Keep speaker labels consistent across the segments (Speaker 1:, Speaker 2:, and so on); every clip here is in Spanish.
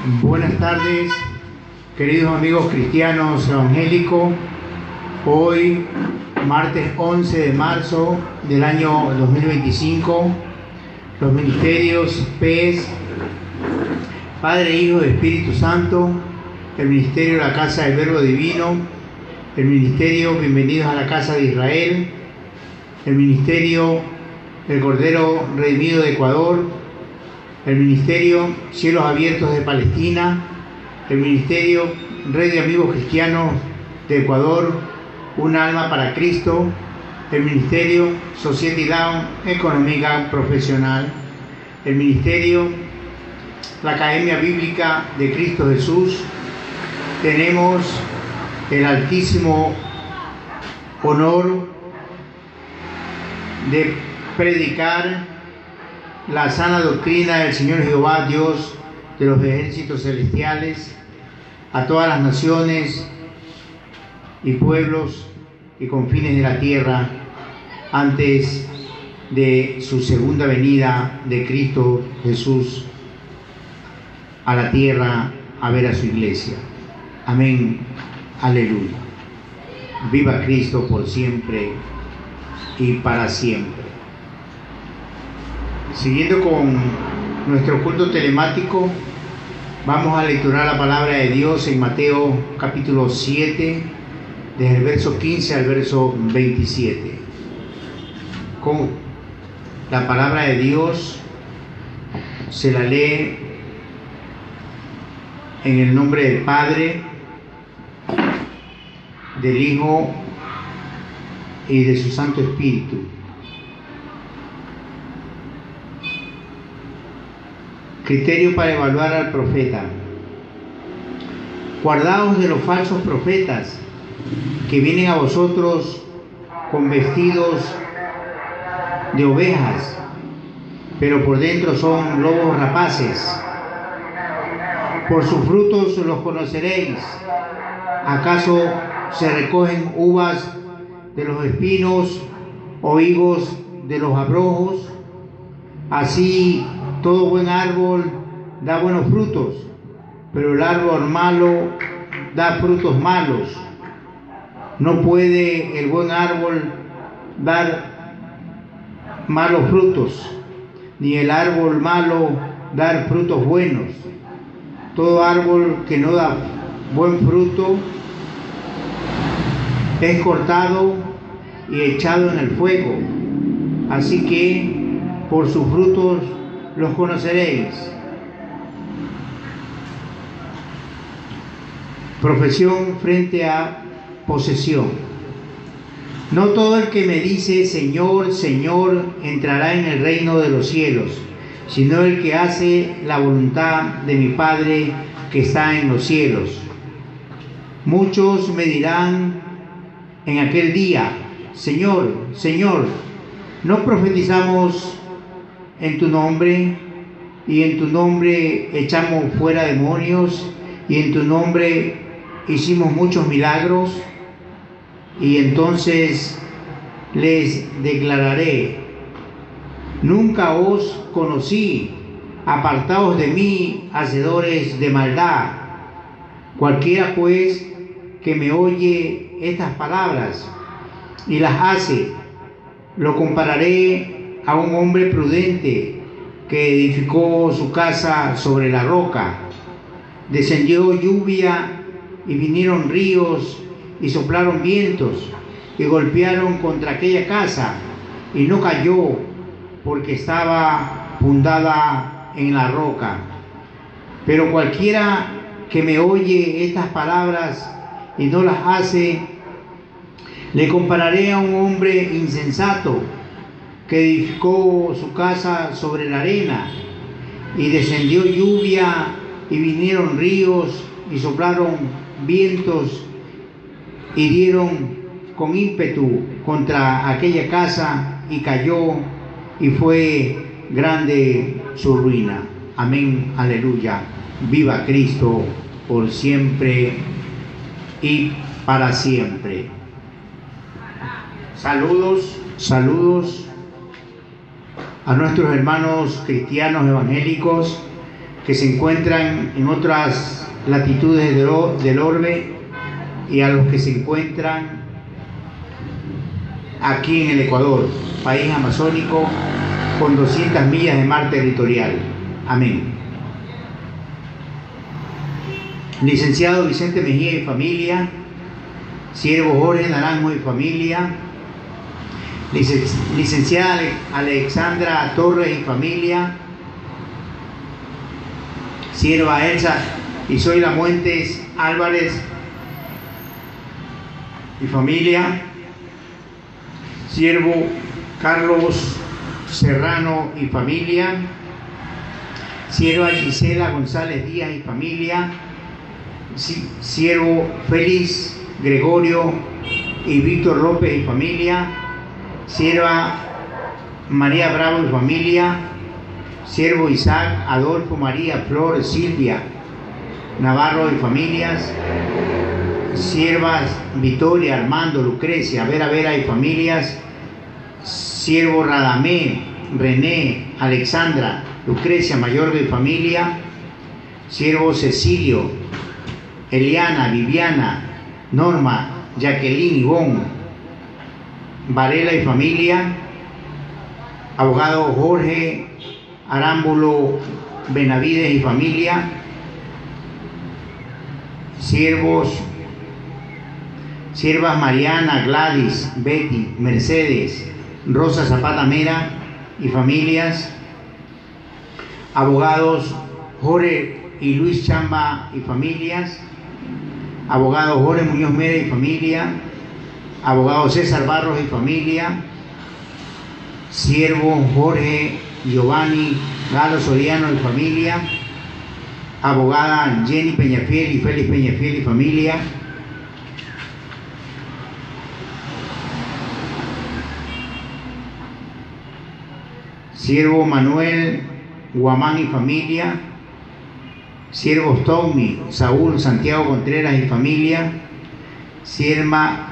Speaker 1: Buenas tardes, queridos amigos cristianos evangélicos. Hoy, martes 11 de marzo del año 2025, los ministerios PES, Padre, Hijo y Espíritu Santo, el ministerio de la Casa del Verbo Divino, el ministerio Bienvenidos a la Casa de Israel, el ministerio del Cordero Redimido de Ecuador, el ministerio Cielos Abiertos de Palestina, el ministerio Red de Amigos Cristianos de Ecuador, Un Alma para Cristo, el ministerio Society Down Económica Profesional, el ministerio la Academia Bíblica de Cristo Jesús. Tenemos el altísimo honor de predicar la sana doctrina del Señor Jehová, Dios de los ejércitos celestiales, a todas las naciones y pueblos y confines de la tierra, antes de su segunda venida de Cristo Jesús a la tierra a ver a su iglesia. Amén. Aleluya. Viva Cristo por siempre y para siempre. Siguiendo con nuestro culto telemático, vamos a lecturar la palabra de Dios en Mateo capítulo 7, desde el verso 15 al verso 27. Con la palabra de Dios se la lee en el nombre del Padre, del Hijo y de su Santo Espíritu. Criterio para evaluar al profeta. Guardaos de los falsos profetas que vienen a vosotros con vestidos de ovejas, pero por dentro son lobos rapaces. Por sus frutos los conoceréis. ¿Acaso se recogen uvas de los espinos o higos de los abrojos? Así todo buen árbol da buenos frutos, pero el árbol malo da frutos malos. No puede el buen árbol dar malos frutos, ni el árbol malo dar frutos buenos. Todo árbol que no da buen fruto es cortado y echado en el fuego. Así que por sus frutos los conoceréis. Profesión frente a posesión. No todo el que me dice Señor, Señor entrará en el reino de los cielos, sino el que hace la voluntad de mi Padre que está en los cielos. Muchos me dirán en aquel día, Señor, Señor, ¿no profetizamos en tu nombre, y en tu nombre echamos fuera demonios, y en tu nombre hicimos muchos milagros? Y entonces les declararé, nunca os conocí, apartaos de mí, hacedores de maldad. Cualquiera pues que me oye estas palabras y las hace, lo compararé a un hombre prudente que edificó su casa sobre la roca. Descendió lluvia y vinieron ríos y soplaron vientos y golpearon contra aquella casa, y no cayó porque estaba fundada en la roca. Pero cualquiera que me oye estas palabras y no las hace, le compararé a un hombre insensato que edificó su casa sobre la arena, y descendió lluvia y vinieron ríos y soplaron vientos y dieron con ímpetu contra aquella casa, y cayó, y fue grande su ruina. Amén, aleluya. Viva Cristo por siempre y para siempre. Saludos, saludos a nuestros hermanos cristianos evangélicos que se encuentran en otras latitudes del orbe y a los que se encuentran aquí en el Ecuador, país amazónico con 200 millas de mar territorial. Amén. Licenciado Vicente Mejía y familia, siervo Jorge Naranjo y familia, licenciada Alexandra Torres y familia, sierva Elsa Isoila Muentes Álvarez y familia, siervo Carlos Serrano y familia, sierva Gisela González Díaz y familia, siervo Félix Gregorio y Víctor López y familia, sierva María Bravo y familia, siervo Isaac Adolfo María Flor Silvia Navarro y familias, siervas Victoria Armando Lucrecia Vera y familias, siervo Radamé René Alexandra Lucrecia Mayorga y familia, siervo Cecilio Eliana Viviana Norma Jacqueline Ivonne Varela y familia, abogado Jorge Arámbulo Benavides y familia, siervas Mariana, Gladys, Betty, Mercedes, Rosa Zapata Mera y familias, abogados Jorge y Luis Chamba y familias, abogado Jorge Muñoz Mera y familia, abogado César Barros y familia, siervo Jorge Giovanni Galo Soriano y familia, abogada Jenny Peñafiel y Félix Peñafiel y familia, siervo Manuel Guamán y familia, siervos Tommy Saúl Santiago Contreras y familia, sierva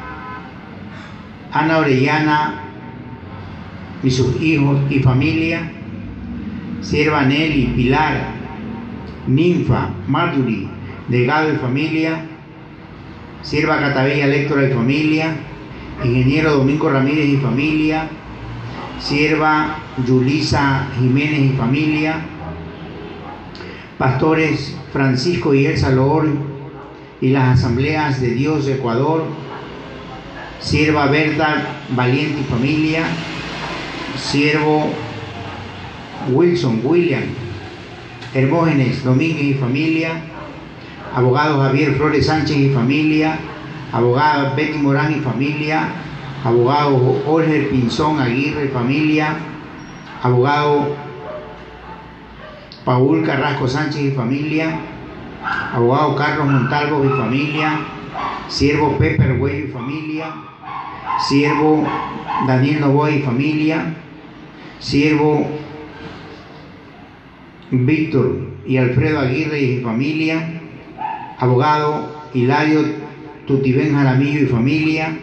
Speaker 1: Ana Orellana y sus hijos y familia, sierva Nelly Pilar Ninfa Marjorie Delgado y familia, sierva Catabella Lectora y familia, ingeniero Domingo Ramírez y familia, sierva Yulisa Jiménez y familia, pastores Francisco y Elsa Loor y las Asambleas de Dios de Ecuador, sierva Berta Valiente y familia, siervo Wilson William Hermógenes Domínguez y familia, abogado Javier Flores Sánchez y familia, abogada Betty Morán y familia, abogado Jorge Pinzón Aguirre y familia, abogado Paul Carrasco Sánchez y familia, abogado Carlos Montalvo y familia, siervo Pepe Arguello y familia, siervo Daniel Novoa y familia, siervo Víctor y Alfredo Aguirre y familia, abogado Hilario Tutibén Jaramillo y familia,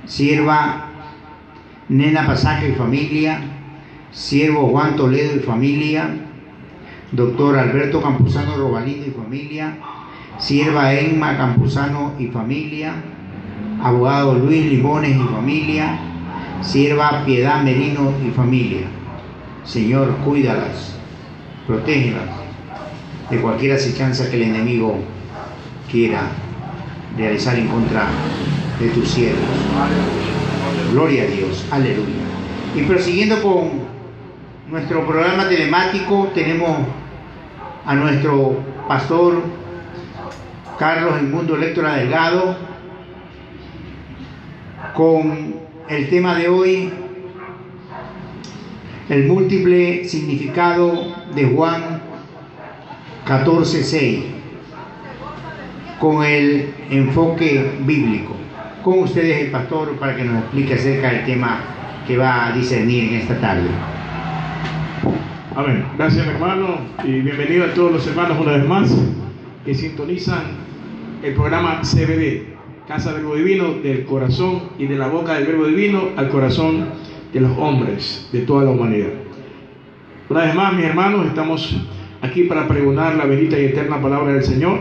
Speaker 1: sierva Nena Pasaje y familia, siervo Juan Toledo y familia, doctor Alberto Campuzano Robalino y familia, sierva Emma Campuzano y familia, abogado Luis Limones y familia, sierva Piedad Merino y familia. Señor, cuídalas, protégelas de cualquier acechanza que el enemigo quiera realizar en contra de tus siervos. Gloria a Dios, aleluya. Y prosiguiendo con nuestro programa telemático, tenemos a nuestro pastor Carlos Edmundo Lectora Delgado con el tema de hoy, el múltiple significado de Juan 14:6, con el enfoque bíblico. Con ustedes el pastor para que nos explique acerca del tema que va a discernir en esta tarde.
Speaker 2: Amén. Gracias, mi hermano, y bienvenido a todos los hermanos una vez más que sintonizan el programa CBD, Casa del Verbo Divino, del corazón y de la boca del Verbo Divino al corazón de los hombres de toda la humanidad. Una vez más, mis hermanos, estamos aquí para pregonar la bendita y eterna palabra del Señor,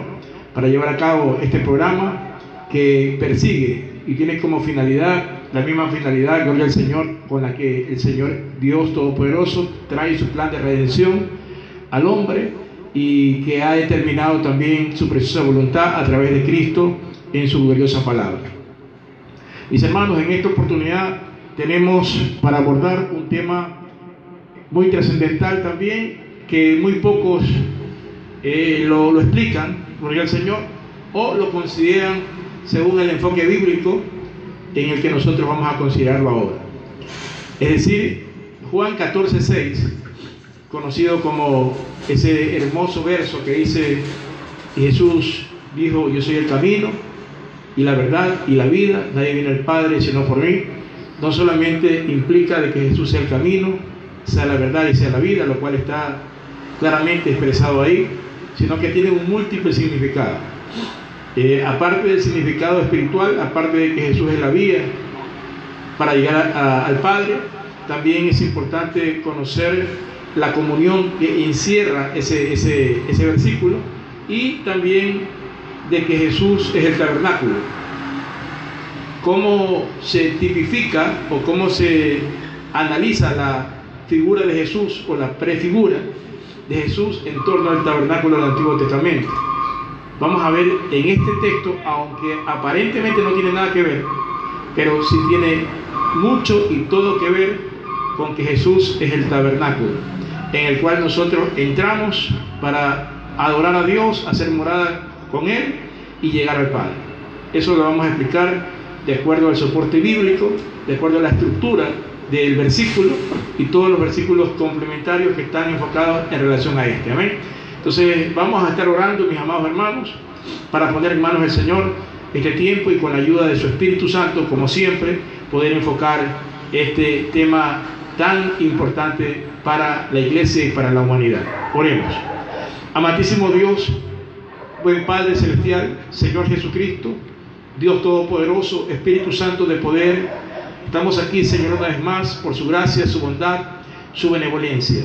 Speaker 2: para llevar a cabo este programa que persigue y tiene como finalidad, la misma finalidad, gloria al Señor, con la que el Señor Dios Todopoderoso trae su plan de redención al hombre y que ha determinado también su preciosa voluntad a través de Cristo en su gloriosa palabra. Mis hermanos, en esta oportunidad tenemos para abordar un tema muy trascendental también, que muy pocos lo explican, gloria al Señor, o lo consideran según el enfoque bíblico en el que nosotros vamos a considerarlo ahora. Es decir, Juan 14:6, conocido como ese hermoso verso que dice: Jesús dijo, yo soy el camino y la verdad y la vida, nadie viene al Padre sino por mí. No solamente implica de que Jesús sea el camino, sea la verdad y sea la vida, lo cual está claramente expresado ahí, sino que tiene un múltiple significado. Aparte del significado espiritual, aparte de que Jesús es la vía para llegar al Padre, también es importante conocer la comunión que encierra ese versículo, y también de que Jesús es el tabernáculo. Cómo se tipifica o cómo se analiza la figura de Jesús o la prefigura de Jesús en torno al tabernáculo del Antiguo Testamento. Vamos a ver en este texto, aunque aparentemente no tiene nada que ver, pero sí tiene mucho y todo que ver con que Jesús es el tabernáculo, en el cual nosotros entramos para adorar a Dios, hacer morada con Él y llegar al Padre. Eso lo vamos a explicar de acuerdo al soporte bíblico, de acuerdo a la estructura del versículo y todos los versículos complementarios que están enfocados en relación a este. Amén. Entonces vamos a estar orando, mis amados hermanos, para poner en manos del Señor este tiempo y con la ayuda de su Espíritu Santo, como siempre, poder enfocar este tema tan importante para la iglesia y para la humanidad. Oremos. Amantísimo Dios, buen Padre Celestial, Señor Jesucristo, Dios Todopoderoso, Espíritu Santo de poder, estamos aquí, Señor, una vez más, por su gracia, su bondad, su benevolencia.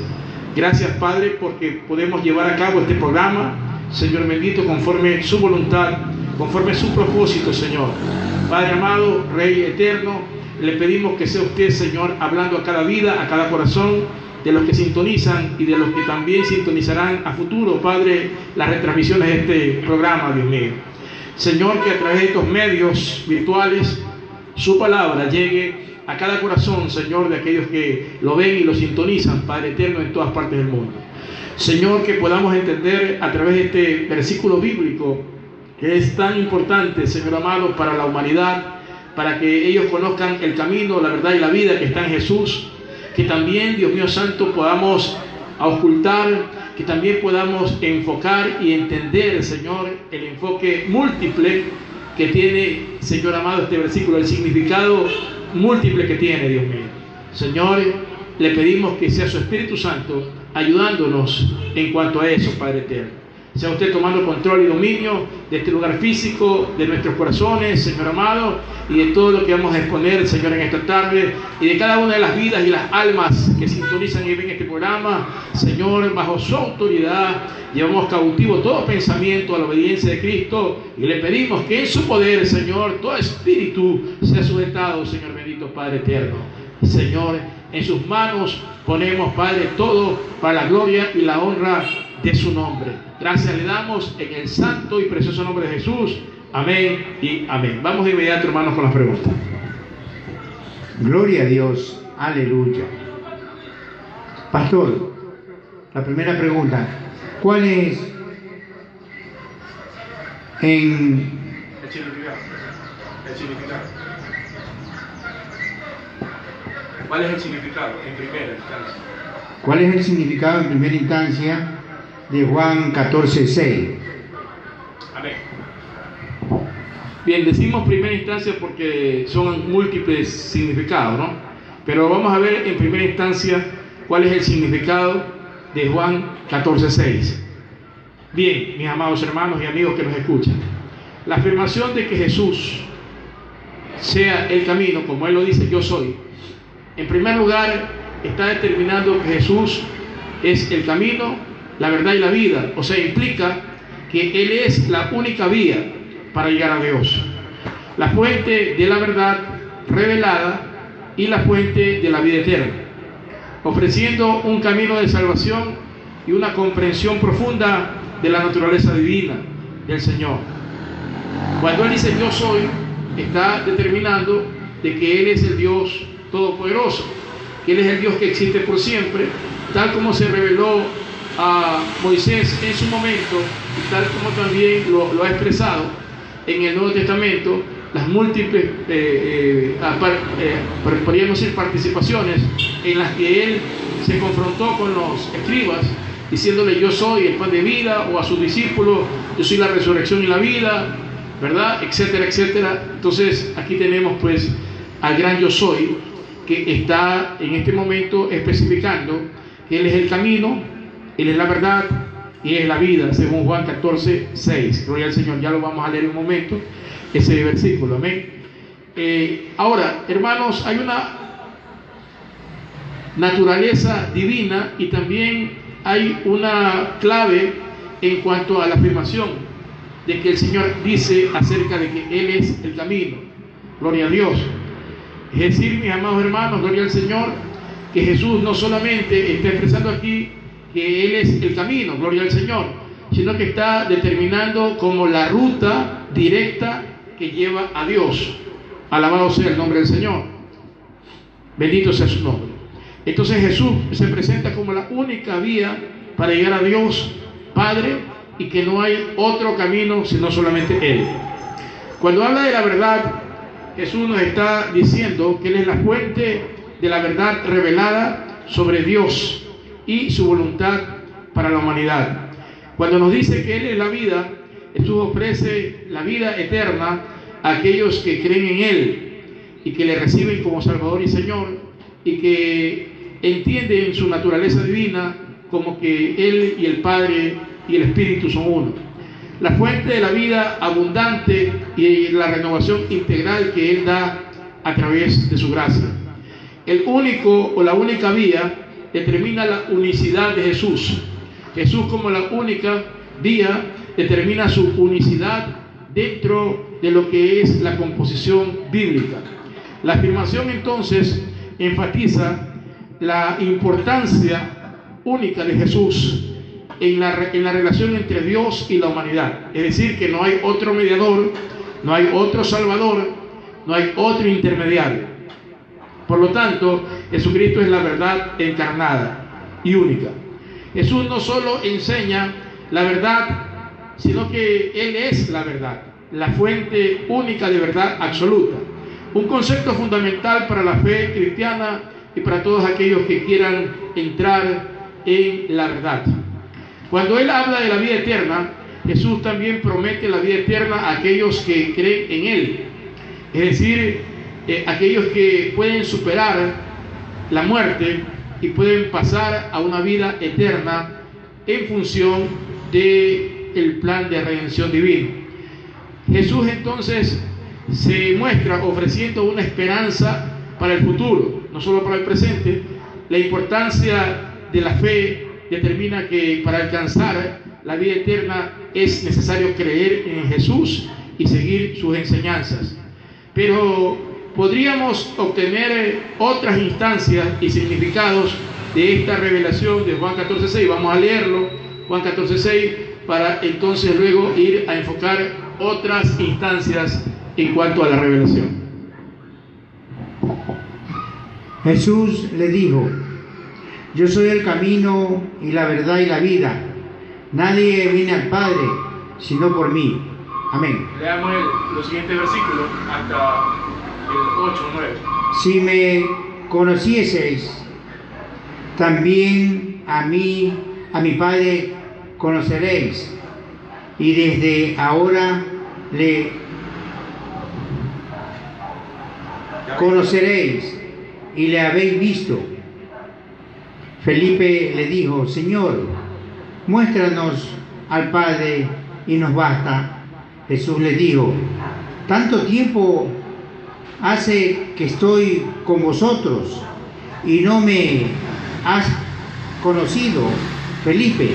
Speaker 2: Gracias, Padre, porque podemos llevar a cabo este programa, Señor bendito, conforme su voluntad, conforme su propósito, Señor. Padre amado, Rey eterno, le pedimos que sea usted, Señor, hablando a cada vida, a cada corazón, de los que sintonizan y de los que también sintonizarán a futuro, Padre, las retransmisiones de este programa, Dios mío. Señor, que a través de estos medios virtuales su palabra llegue a cada corazón, Señor, de aquellos que lo ven y lo sintonizan, Padre eterno, en todas partes del mundo. Señor, que podamos entender a través de este versículo bíblico que es tan importante, Señor amado, para la humanidad, para que ellos conozcan el camino, la verdad y la vida que está en Jesús, que también, Dios mío santo, podamos ocultar, que también podamos enfocar y entender, Señor, el enfoque múltiple que tiene, Señor amado, este versículo, el significado múltiple que tiene, Dios mío. Señor, le pedimos que sea su Espíritu Santo ayudándonos en cuanto a eso, Padre eterno. Sea usted tomando control y dominio de este lugar físico, de nuestros corazones, Señor amado, y de todo lo que vamos a exponer, Señor, en esta tarde, y de cada una de las vidas y las almas que sintonizan y ven este programa. Señor, bajo su autoridad, llevamos cautivo todo pensamiento a la obediencia de Cristo, y le pedimos que en su poder, Señor, todo espíritu sea sujetado, Señor bendito, Padre eterno. Señor, en sus manos ponemos, Padre, todo para la gloria y la honra de su nombre. Gracias le damos en el santo y precioso nombre de Jesús. Amén y amén. Vamos de inmediato, hermanos, con las preguntas.
Speaker 1: Gloria a Dios. Aleluya. Pastor, la primera pregunta. ¿Cuál es
Speaker 2: El significado. ¿Cuál es el significado en primera instancia?
Speaker 1: ¿Cuál es el significado en primera instancia de Juan 14:6?
Speaker 2: Amén. Bien, decimos primera instancia porque son múltiples significados, ¿no? Pero vamos a ver en primera instancia cuál es el significado de Juan 14:6. Bien, mis amados hermanos y amigos que nos escuchan, la afirmación de que Jesús sea el camino, como Él lo dice, yo soy, en primer lugar está determinando que Jesús es el camino, la verdad y la vida. O sea, implica que Él es la única vía para llegar a Dios. La fuente de la verdad revelada y la fuente de la vida eterna, ofreciendo un camino de salvación y una comprensión profunda de la naturaleza divina del Señor. Cuando Él dice yo soy, está determinando de que Él es el Dios todopoderoso, que Él es el Dios que existe por siempre, tal como se reveló a Moisés en su momento, y tal como también lo ha expresado en el Nuevo Testamento, las múltiples, podríamos decir, participaciones en las que Él se confrontó con los escribas, diciéndole yo soy el pan de vida, o a sus discípulos yo soy la resurrección y la vida, ¿verdad? Etcétera, etcétera. Entonces aquí tenemos pues al gran yo soy, que está en este momento especificando que Él es el camino, Él es la verdad y es la vida, según Juan 14, 6. Gloria al Señor, ya lo vamos a leer en un momento, ese versículo, amén. Ahora, hermanos, hay una naturaleza divina y también hay una clave en cuanto a la afirmación de que el Señor dice acerca de que Él es el camino. Gloria a Dios. Es decir, mis amados hermanos, gloria al Señor, que Jesús no solamente está expresando aquí que Él es el camino, gloria al Señor, sino que está determinando como la ruta directa que lleva a Dios. Alabado sea el nombre del Señor. Bendito sea su nombre. Entonces Jesús se presenta como la única vía para llegar a Dios Padre, y que no hay otro camino sino solamente Él. Cuando habla de la verdad, Jesús nos está diciendo que Él es la fuente de la verdad revelada sobre Dios y su voluntad para la humanidad. Cuando nos dice que Él es la vida, Jesús ofrece la vida eterna a aquellos que creen en Él y que le reciben como Salvador y Señor, y que entienden su naturaleza divina como que Él y el Padre y el Espíritu son uno. La fuente de la vida abundante y la renovación integral que Él da a través de su gracia. El único o la única vía determina la unicidad de Jesús. Jesús, como la única vía, determina su unicidad dentro de lo que es la composición bíblica. La afirmación entonces enfatiza la importancia única de Jesús en la relación entre Dios y la humanidad. Es decir, que no hay otro mediador, no hay otro salvador, no hay otro intermediario. Por lo tanto, Jesucristo es la verdad encarnada y única. Jesús no solo enseña la verdad, sino que Él es la verdad, la fuente única de verdad absoluta. Un concepto fundamental para la fe cristiana y para todos aquellos que quieran entrar en la verdad. Cuando Él habla de la vida eterna, Jesús también promete la vida eterna a aquellos que creen en Él. Es decir, aquellos que pueden superar la muerte y pueden pasar a una vida eterna en función del plan de redención divino. Jesús entonces se muestra ofreciendo una esperanza para el futuro, no solo para el presente. La importancia de la fe determina que para alcanzar la vida eterna es necesario creer en Jesús y seguir sus enseñanzas. Pero podríamos obtener otras instancias y significados de esta revelación de Juan 14:6. Vamos a leerlo, Juan 14:6, para entonces luego ir a enfocar otras instancias en cuanto a la revelación.
Speaker 1: Jesús le dijo: yo soy el camino y la verdad y la vida. Nadie viene al Padre sino por mí. Amén.
Speaker 2: Leamos los siguientes versículos hasta el 8 o 9.
Speaker 1: Si me conocieseis, también a mí, a mi Padre conoceréis, y desde ahora le conoceréis y le habéis visto. Felipe le dijo: Señor, muéstranos al Padre y nos basta. Jesús le dijo: tanto tiempo hace que estoy con vosotros y no me has conocido, Felipe.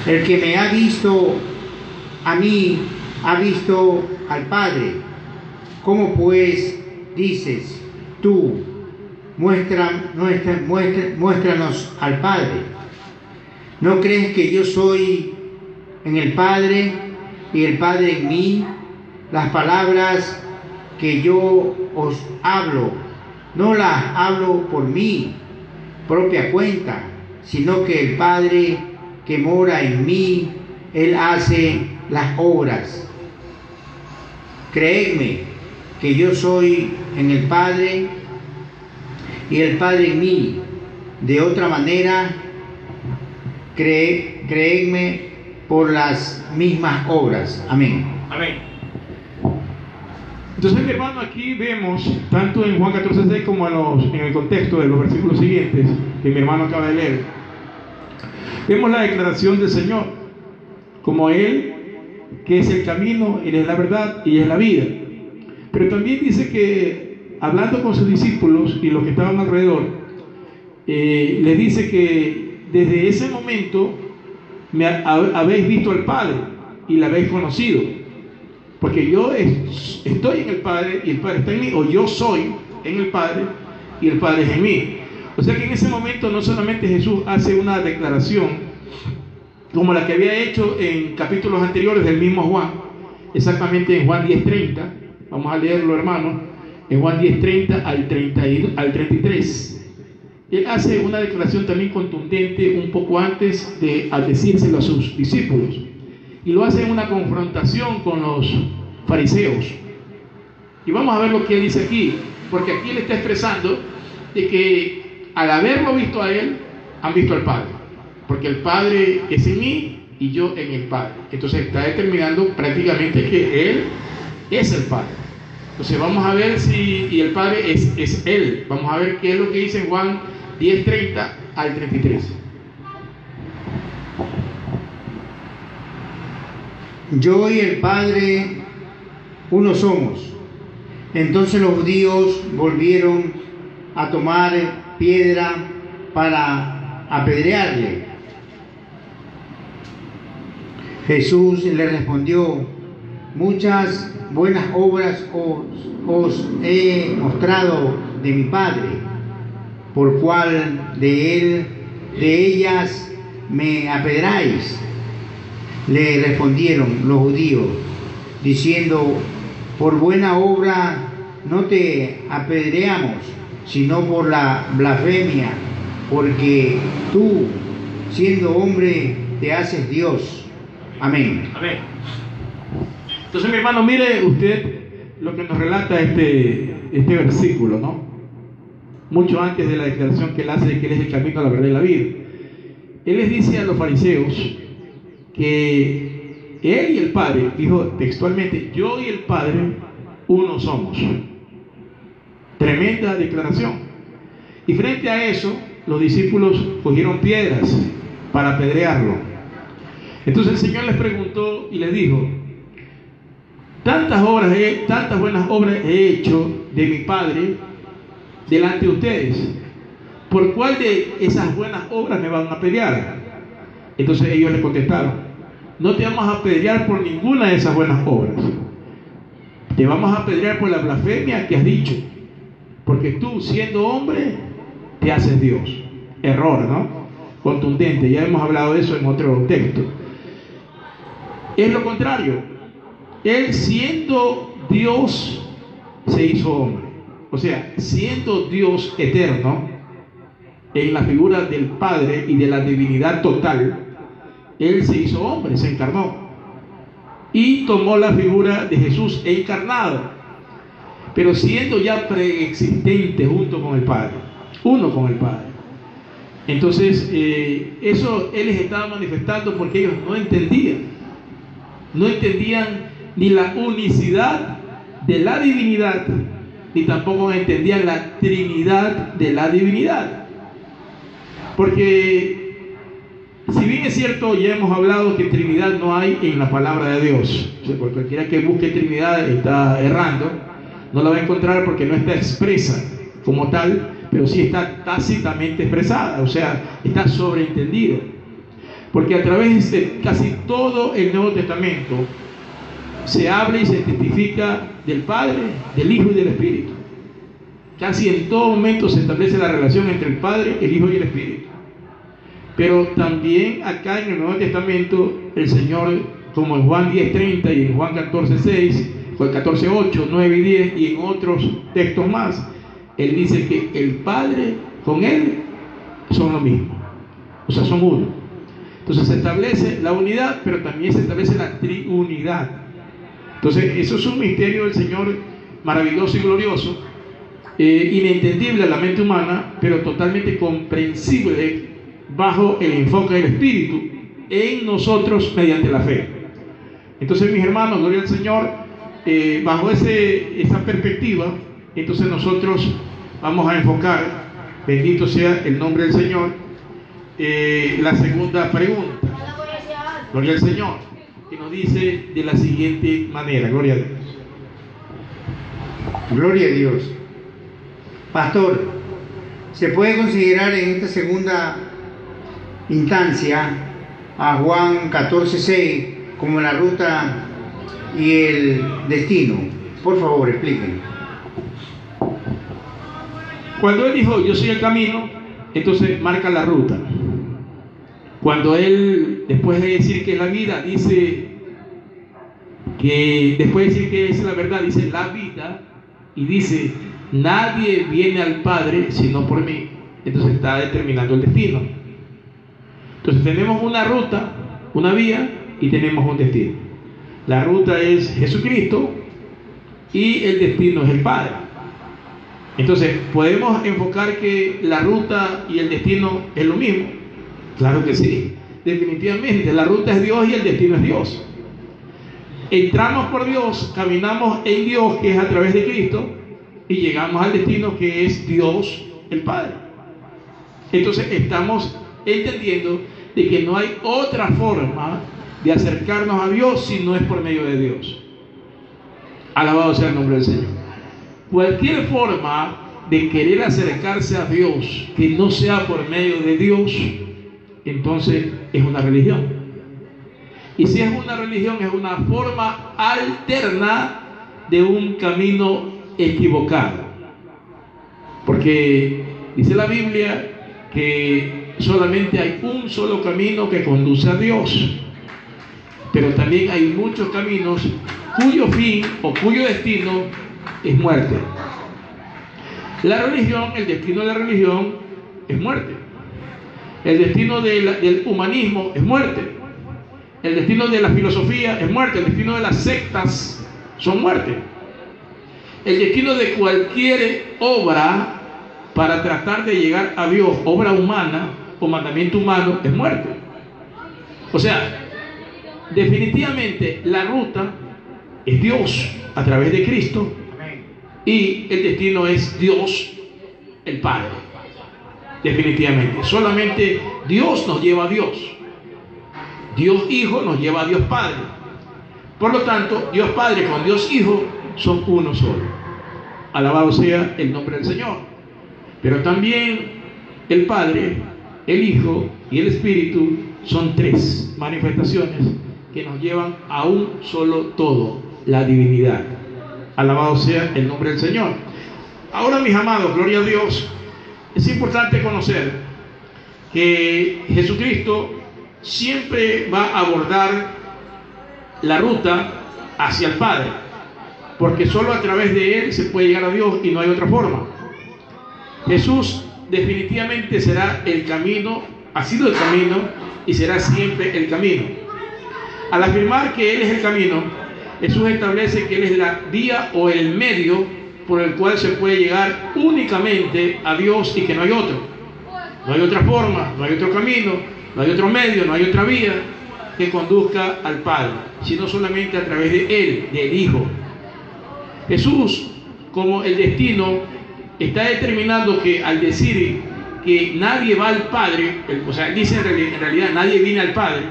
Speaker 1: El que me ha visto a mí, ha visto al Padre. ¿Cómo pues dices tú, muéstranos al Padre? ¿No crees que yo soy en el Padre y el Padre en mí? Las palabras que yo os hablo, no las hablo por mi propia cuenta, sino que el Padre que mora en mí, Él hace las obras. Creedme que yo soy en el Padre y el Padre en mí. De otra manera, creedme por las mismas obras. Amén.
Speaker 2: Amén. Entonces, mi hermano, aquí vemos, tanto en Juan 14:6 como en el contexto de los versículos siguientes que mi hermano acaba de leer, vemos la declaración del Señor como Él, que es el camino, Él es la verdad y es la vida. Pero también dice que, hablando con sus discípulos y los que estaban alrededor, les dice que desde ese momento habéis visto al Padre y la habéis conocido. Porque yo estoy en el Padre y el Padre está en mí, o yo soy en el Padre y el Padre es en mí. O sea que en ese momento no solamente Jesús hace una declaración como la que había hecho en capítulos anteriores del mismo Juan, exactamente en Juan 10:30, vamos a leerlo, hermano, en Juan 10:30 al 33. Él hace una declaración también contundente un poco antes de decírselo a sus discípulos. Y lo hace en una confrontación con los fariseos. Y vamos a ver lo que él dice aquí, porque aquí él está expresando de que al haberlo visto a él, han visto al Padre. Porque el Padre es en mí y yo en el Padre. Entonces está determinando prácticamente que Él es el Padre. Entonces vamos a ver si el Padre es Él. Vamos a ver qué es lo que dice en Juan 10:30 al 33.
Speaker 1: Yo y el Padre uno somos. Entonces los judíos volvieron a tomar piedra para apedrearle. Jesús le respondió: muchas buenas obras os he mostrado de mi Padre, ¿por cuál de ellas me apedreáis? Le respondieron los judíos, diciendo: por buena obra no te apedreamos, sino por la blasfemia, porque tú, siendo hombre, te haces Dios. Amén.
Speaker 2: Amén. Entonces, mi hermano, mire usted lo que nos relata este versículo, ¿no? Mucho antes de la declaración que él hace de que él es el camino, la verdad y la vida. Él les dice a los fariseos que él y el Padre, dijo textualmente, yo y el Padre uno somos. Tremenda declaración. Y frente a eso, los discípulos cogieron piedras para apedrearlo. Entonces el Señor les preguntó y les dijo: tantas buenas obras he hecho de mi Padre delante de ustedes, ¿por cuál de esas buenas obras me van a apedrear? Entonces ellos le contestaron: no te vamos a apedrear por ninguna de esas buenas obras, te vamos a apedrear por la blasfemia que has dicho, porque tú, siendo hombre, te haces Dios. Error, ¿no? Contundente, ya hemos hablado de eso en otro texto. Es lo contrario. Él, siendo Dios, se hizo hombre. O sea, siendo Dios eterno, en la figura del Padre y de la divinidad total, Él se hizo hombre, se encarnó. Y tomó la figura de Jesús encarnado, pero siendo ya preexistente junto con el Padre, uno con el Padre. Entonces, eso Él les estaba manifestando porque ellos no entendían ni la unicidad de la divinidad, ni tampoco entendían la trinidad de la divinidad. Porque si bien es cierto, ya hemos hablado que Trinidad no hay en la palabra de Dios. O sea, por cualquiera que busque Trinidad está errando, no la va a encontrar porque no está expresa como tal, pero sí está tácitamente expresada, o sea, está sobreentendida. Porque a través de casi todo el Nuevo Testamento se habla y se testifica del Padre, del Hijo y del Espíritu. Casi en todo momento se establece la relación entre el Padre, el Hijo y el Espíritu. Pero también acá en el Nuevo Testamento el Señor, como en Juan 10:30 y en Juan 14:6, Juan 14:8, 9 y 10 y en otros textos más, Él dice que el Padre con Él son lo mismo, o sea, son uno. Entonces se establece la unidad, pero también se establece la triunidad. Entonces eso es un misterio del Señor maravilloso y glorioso, inentendible a la mente humana, pero totalmente comprensible bajo el enfoque del Espíritu en nosotros mediante la fe. Entonces, mis hermanos, gloria al Señor, bajo esa perspectiva, entonces nosotros vamos a enfocar, bendito sea el nombre del Señor, la segunda pregunta, gloria al Señor, que nos dice de la siguiente manera, gloria a Dios.
Speaker 1: Gloria a Dios. Pastor, ¿se puede considerar en esta segunda instancia a Juan 14:6 como la ruta y el destino? Por favor, explíquenme.
Speaker 2: Cuando Él dijo, yo soy el camino, entonces marca la ruta. Cuando Él, después de decir que es la vida, dice que, después de decir que es la verdad, dice la vida, y dice, nadie viene al Padre sino por mí. Entonces está determinando el destino. Entonces tenemos una ruta, una vía, y tenemos un destino. La ruta es Jesucristo y el destino es el Padre. Entonces, ¿podemos enfocar que la ruta y el destino es lo mismo? Claro que sí, definitivamente. La ruta es Dios y el destino es Dios. Entramos por Dios, caminamos en Dios, que es a través de Cristo, y llegamos al destino, que es Dios el Padre. Entonces estamos entendiendo de que no hay otra forma de acercarnos a Dios si no es por medio de Dios. Alabado sea el nombre del Señor. Cualquier forma de querer acercarse a Dios que no sea por medio de Dios, entonces es una religión. Y si es una religión, es una forma alterna de un camino equivocado. Porque dice la Biblia que solamente hay un solo camino que conduce a Dios, pero también hay muchos caminos cuyo fin o cuyo destino es muerte. La religión, el destino de la religión es muerte. El destino del humanismo es muerte. El destino de la filosofía es muerte. El destino de las sectas son muerte. El destino de cualquier obra para tratar de llegar a Dios, obra humana o mandamiento humano, es muerte. O sea, definitivamente la ruta es Dios a través de Cristo y el destino es Dios el Padre. Definitivamente, solamente Dios nos lleva a Dios. Dios Hijo nos lleva a Dios Padre. Por lo tanto, Dios Padre con Dios Hijo son uno solo. Alabado sea el nombre del Señor. Pero también el Padre, el Hijo y el Espíritu son tres manifestaciones que nos llevan a un solo todo, la divinidad. Alabado sea el nombre del Señor. Ahora, mis amados, gloria a Dios, es importante conocer que Jesucristo siempre va a abordar la ruta hacia el Padre, porque solo a través de Él se puede llegar a Dios y no hay otra forma. Jesús definitivamente será el camino, ha sido el camino y será siempre el camino. Al afirmar que Él es el camino, Jesús establece que Él es la vía o el medio por el cual se puede llegar únicamente a Dios y que no hay otro. No hay otra forma, no hay otro camino, no hay otro medio, no hay otra vía que conduzca al Padre, sino solamente a través de Él, del Hijo. Jesús, como el destino, está determinando que al decir que nadie va al Padre, o sea, dice en realidad nadie viene al Padre,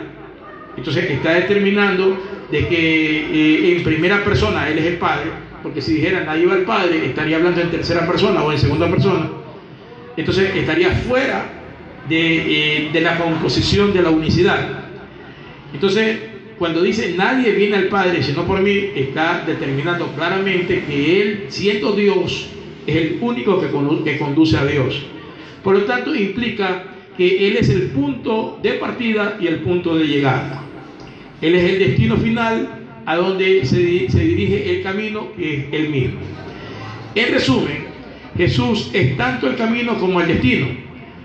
Speaker 2: entonces está determinando de que en primera persona Él es el Padre, porque si dijera nadie va al Padre, estaría hablando en tercera persona o en segunda persona, entonces estaría fuera de la composición de la unicidad. Entonces, cuando dice nadie viene al Padre sino por mí, está determinando claramente que Él, siendo Dios, es el único que conduce a Dios. Por lo tanto, implica que Él es el punto de partida y el punto de llegada. Él es el destino final a donde se dirige el camino, que es Él mismo. En resumen, Jesús es tanto el camino como el destino,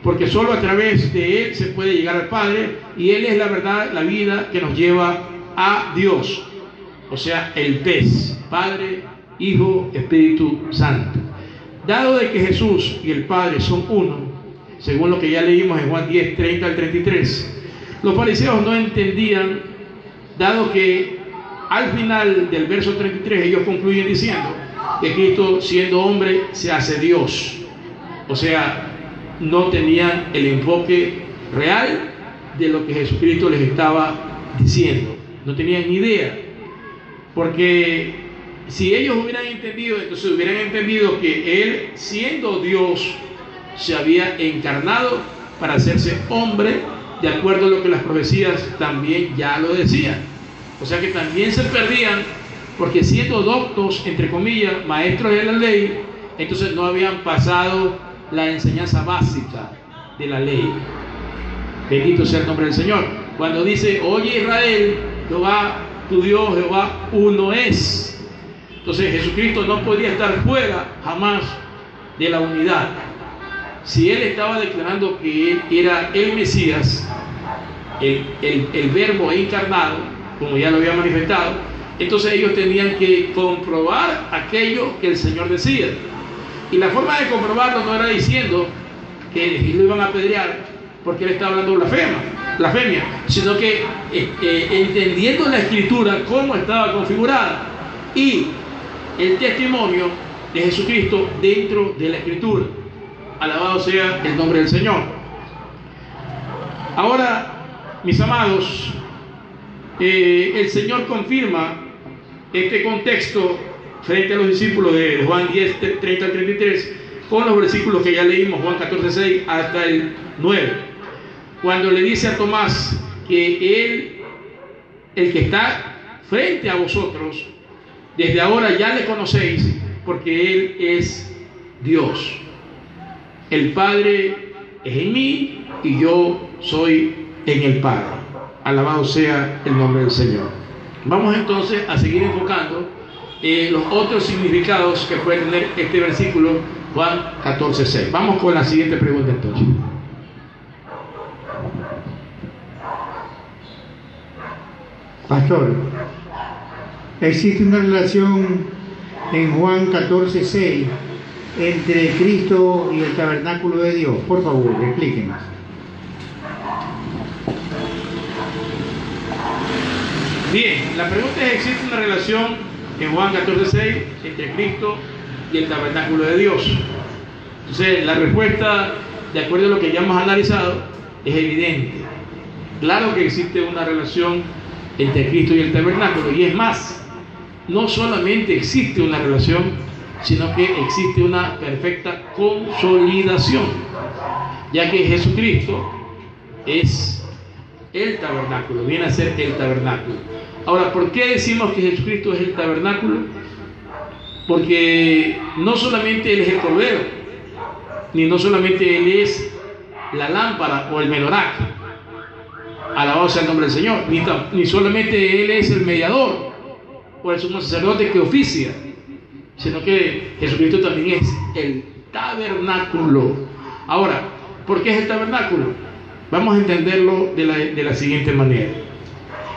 Speaker 2: porque solo a través de Él se puede llegar al Padre, y Él es la verdad, la vida que nos lleva a Dios, o sea, el pez, Padre, Hijo, Espíritu Santo. Dado de que Jesús y el Padre son uno, según lo que ya leímos en Juan 10, 30 al 33, los fariseos no entendían, dado que al final del verso 33 ellos concluyen diciendo que Cristo, siendo hombre, se hace Dios. O sea, no tenían el enfoque real de lo que Jesucristo les estaba diciendo. No tenían ni idea. Porque si ellos hubieran entendido, entonces hubieran entendido que Él, siendo Dios, se había encarnado para hacerse hombre, de acuerdo a lo que las profecías también ya lo decían. O sea que también se perdían, porque siendo doctos, entre comillas, maestros de la ley, entonces no habían pasado la enseñanza básica de la ley. Bendito sea el nombre del Señor. Cuando dice, oye Israel, Jehová tu Dios, Jehová uno es. Entonces Jesucristo no podía estar fuera jamás de la unidad. Si Él estaba declarando que Él era el Mesías, el verbo encarnado, como ya lo había manifestado, entonces ellos tenían que comprobar aquello que el Señor decía. Y la forma de comprobarlo no era diciendo que lo iban a apedrear porque Él estaba hablando blasfemia, sino que entendiendo la Escritura cómo estaba configurada y el testimonio de Jesucristo dentro de la Escritura. Alabado sea el nombre del Señor. Ahora, mis amados, el Señor confirma este contexto frente a los discípulos de Juan 10, 30 al 33, con los versículos que ya leímos, Juan 14, 6 hasta el 9, cuando le dice a Tomás que Él, el que está frente a vosotros, desde ahora ya le conocéis, porque Él es Dios. El Padre es en mí y yo soy en el Padre. Alabado sea el nombre del Señor. Vamos entonces a seguir enfocando los otros significados que puede tener este versículo, Juan 14, 6. Vamos con la siguiente pregunta entonces.
Speaker 1: Pastor, ¿existe una relación en Juan 14, 6 entre Cristo y el tabernáculo de Dios? Por favor, explíquenos.
Speaker 2: Bien, la pregunta es: ¿existe una relación en Juan 14, 6 entre Cristo y el tabernáculo de Dios? Entonces, la respuesta, de acuerdo a lo que ya hemos analizado, es evidente. Claro que existe una relación entre Cristo y el tabernáculo, y es más, no solamente existe una relación, sino que existe una perfecta consolidación, ya que Jesucristo es el tabernáculo, viene a ser el tabernáculo. Ahora, ¿por qué decimos que Jesucristo es el tabernáculo? Porque no solamente Él es el cordero, ni no solamente Él es la lámpara o el menorá, alabado sea el nombre del Señor, ni solamente Él es el mediador o el sumo sacerdote que oficia, sino que Jesucristo también es el tabernáculo. Ahora, ¿por qué es el tabernáculo? Vamos a entenderlo de la siguiente manera.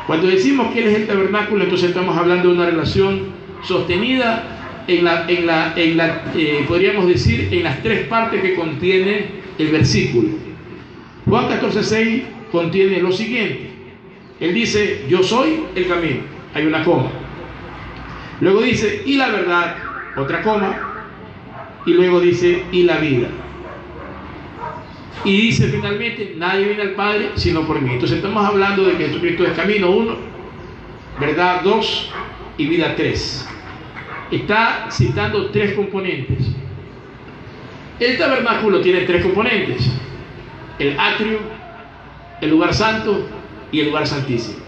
Speaker 2: Cuando decimos que Él es el tabernáculo, entonces estamos hablando de una relación sostenida podríamos decir, en las tres partes que contiene el versículo. Juan 14, 6 contiene lo siguiente. Él dice, yo soy el camino, hay una coma. Luego dice, y la verdad, otra coma. Y luego dice, y la vida. Y dice finalmente, nadie viene al Padre sino por mí. Entonces estamos hablando de que Jesucristo es camino 1, verdad 2 y vida 3. Está citando tres componentes. El tabernáculo tiene tres componentes. el atrio, el lugar santo y el lugar santísimo.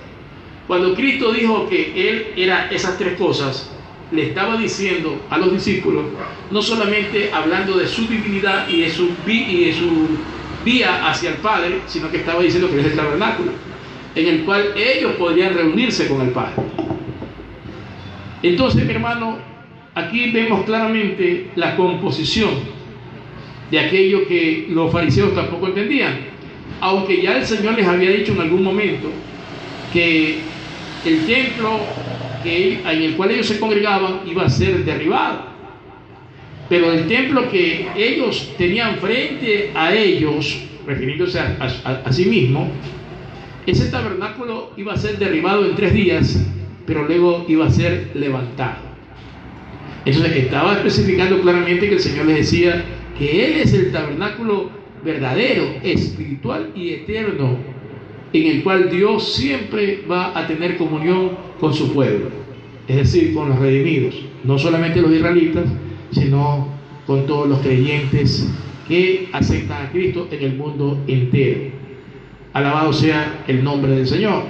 Speaker 2: Cuando Cristo dijo que Él era esas tres cosas, le estaba diciendo a los discípulos, no solamente hablando de su divinidad y de su vía hacia el Padre, sino que estaba diciendo que Él es el tabernáculo, en el cual ellos podrían reunirse con el Padre. Entonces, mi hermano, aquí vemos claramente la composición de aquello que los fariseos tampoco entendían, aunque ya el Señor les había dicho en algún momento que el templo en el cual ellos se congregaban iba a ser derribado, pero el templo que ellos tenían frente a ellos, refiriéndose a sí mismo, ese tabernáculo iba a ser derribado en 3 días, pero luego iba a ser levantado. Entonces estaba especificando claramente que el Señor les decía que Él es el tabernáculo verdadero, espiritual y eterno, en el cual Dios siempre va a tener comunión con su pueblo, es decir, con los redimidos, no solamente los israelitas, sino con todos los creyentes que aceptan a Cristo en el mundo entero. Alabado sea el nombre del Señor.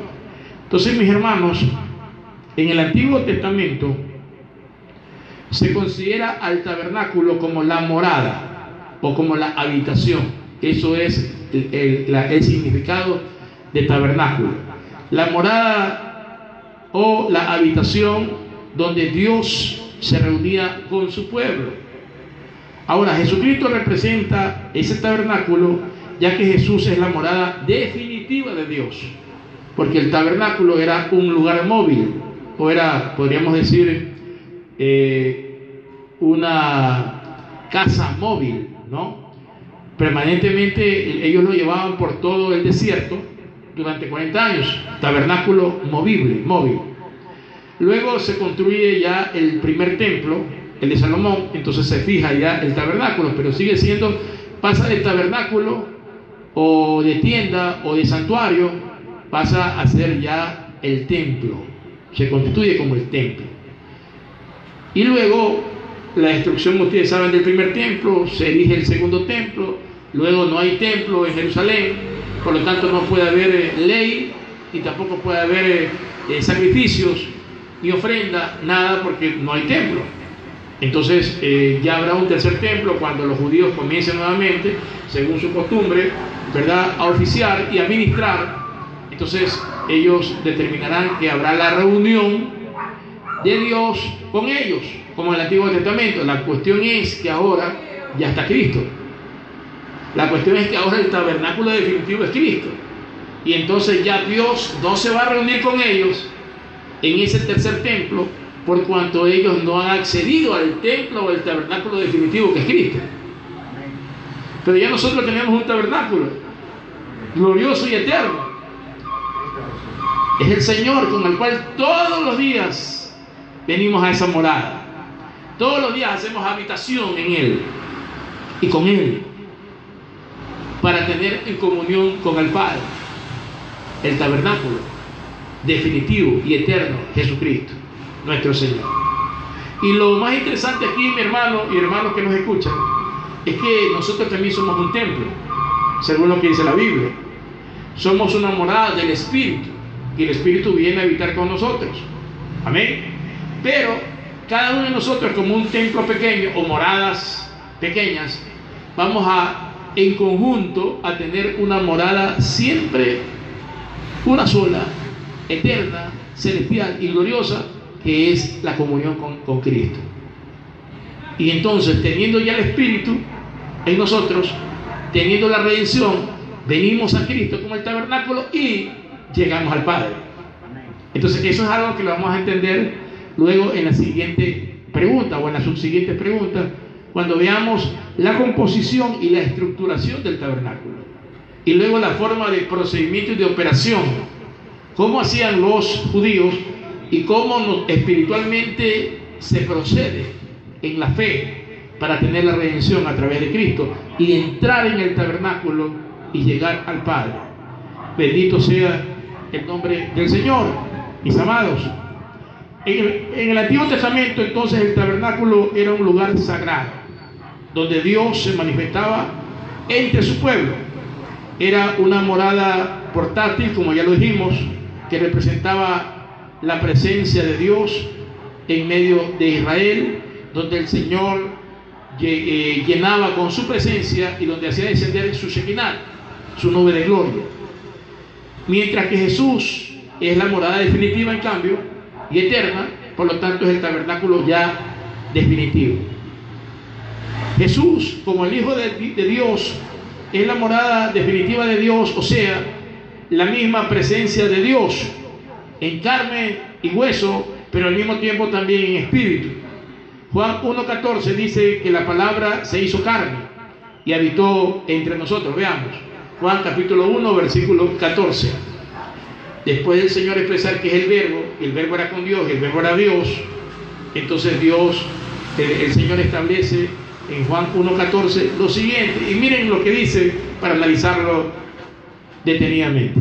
Speaker 2: Entonces, mis hermanos, en el Antiguo Testamento se considera al tabernáculo como la morada o como la habitación. Eso es el significado de tabernáculo. La morada o la habitación donde Dios se reunía con su pueblo. Ahora, Jesucristo representa ese tabernáculo, ya que Jesús es la morada definitiva de Dios, porque el tabernáculo era un lugar móvil, o era, podríamos decir, una casa móvil, ¿no? Permanentemente ellos lo llevaban por todo el desierto durante 40 años, tabernáculo móvil. Luego se construye ya el primer templo, el de Salomón, entonces se fija ya el tabernáculo, pero sigue siendo, pasa de tabernáculo o de tienda o de santuario, pasa a ser ya el templo, se constituye como el templo. Y luego la destrucción, como ustedes saben, del primer templo, se erige el segundo templo, luego no hay templo en Jerusalén, por lo tanto no puede haber ley y tampoco puede haber sacrificios ni ofrenda, nada, porque no hay templo. Entonces ya habrá un tercer templo cuando los judíos comiencen nuevamente, según su costumbre, ¿verdad?, a oficiar y a ministrar. Entonces ellos determinarán que habrá la reunión de Dios con ellos, como en el Antiguo Testamento. La cuestión es que ahora ya está Cristo. La cuestión es que ahora el tabernáculo definitivo es Cristo. Y entonces ya Dios no se va a reunir con ellos en ese tercer templo, por cuanto ellos no han accedido al templo o al tabernáculo definitivo que es Cristo. Pero ya nosotros tenemos un tabernáculo glorioso y eterno. Es el Señor con el cual todos los días venimos a esa morada. Todos los días hacemos habitación en Él y con Él, para tener en comunión con el Padre. El tabernáculo definitivo y eterno, Jesucristo, nuestro Señor. Y lo más interesante aquí, mi hermano y hermanos que nos escuchan, es que nosotros también somos un templo, según lo que dice la Biblia. Somos una morada del Espíritu, y el Espíritu viene a habitar con nosotros. Amén. Pero cada uno de nosotros, como un templo pequeño o moradas pequeñas, vamos en conjunto a tener una morada siempre una sola, eterna, celestial y gloriosa, que es la comunión con Cristo. Y entonces, teniendo ya el Espíritu en nosotros, teniendo la redención, venimos a Cristo como el tabernáculo y llegamos al Padre. Entonces eso es algo que lo vamos a entender luego en la siguiente pregunta o en la subsiguiente pregunta, cuando veamos la composición y la estructuración del tabernáculo, y luego la forma de procedimiento y de operación, cómo hacían los judíos y cómo espiritualmente se procede en la fe para tener la redención a través de Cristo y entrar en el tabernáculo y llegar al Padre. Bendito sea el nombre del Señor, mis amados. En el Antiguo Testamento, entonces, el tabernáculo era un lugar sagrado, donde Dios se manifestaba entre su pueblo. era una morada portátil, como ya lo dijimos, que representaba la presencia de Dios en medio de Israel, donde el Señor llenaba con su presencia y donde hacía descender su Shekinah, su nube de gloria. Mientras que Jesús es la morada definitiva, en cambio, y eterna, por lo tanto es el tabernáculo ya definitivo. Jesús, como el Hijo de Dios, es la morada definitiva de Dios, o sea, la misma presencia de Dios en carne y hueso, pero al mismo tiempo también en espíritu. Juan 1:14 dice que la palabra se hizo carne y habitó entre nosotros. Veamos, Juan capítulo 1, versículo 14. Después del Señor expresar que es el verbo, y el verbo era con Dios, y el verbo era Dios, entonces Dios, el Señor establece en Juan 1:14 lo siguiente, y miren lo que dice para analizarlo detenidamente.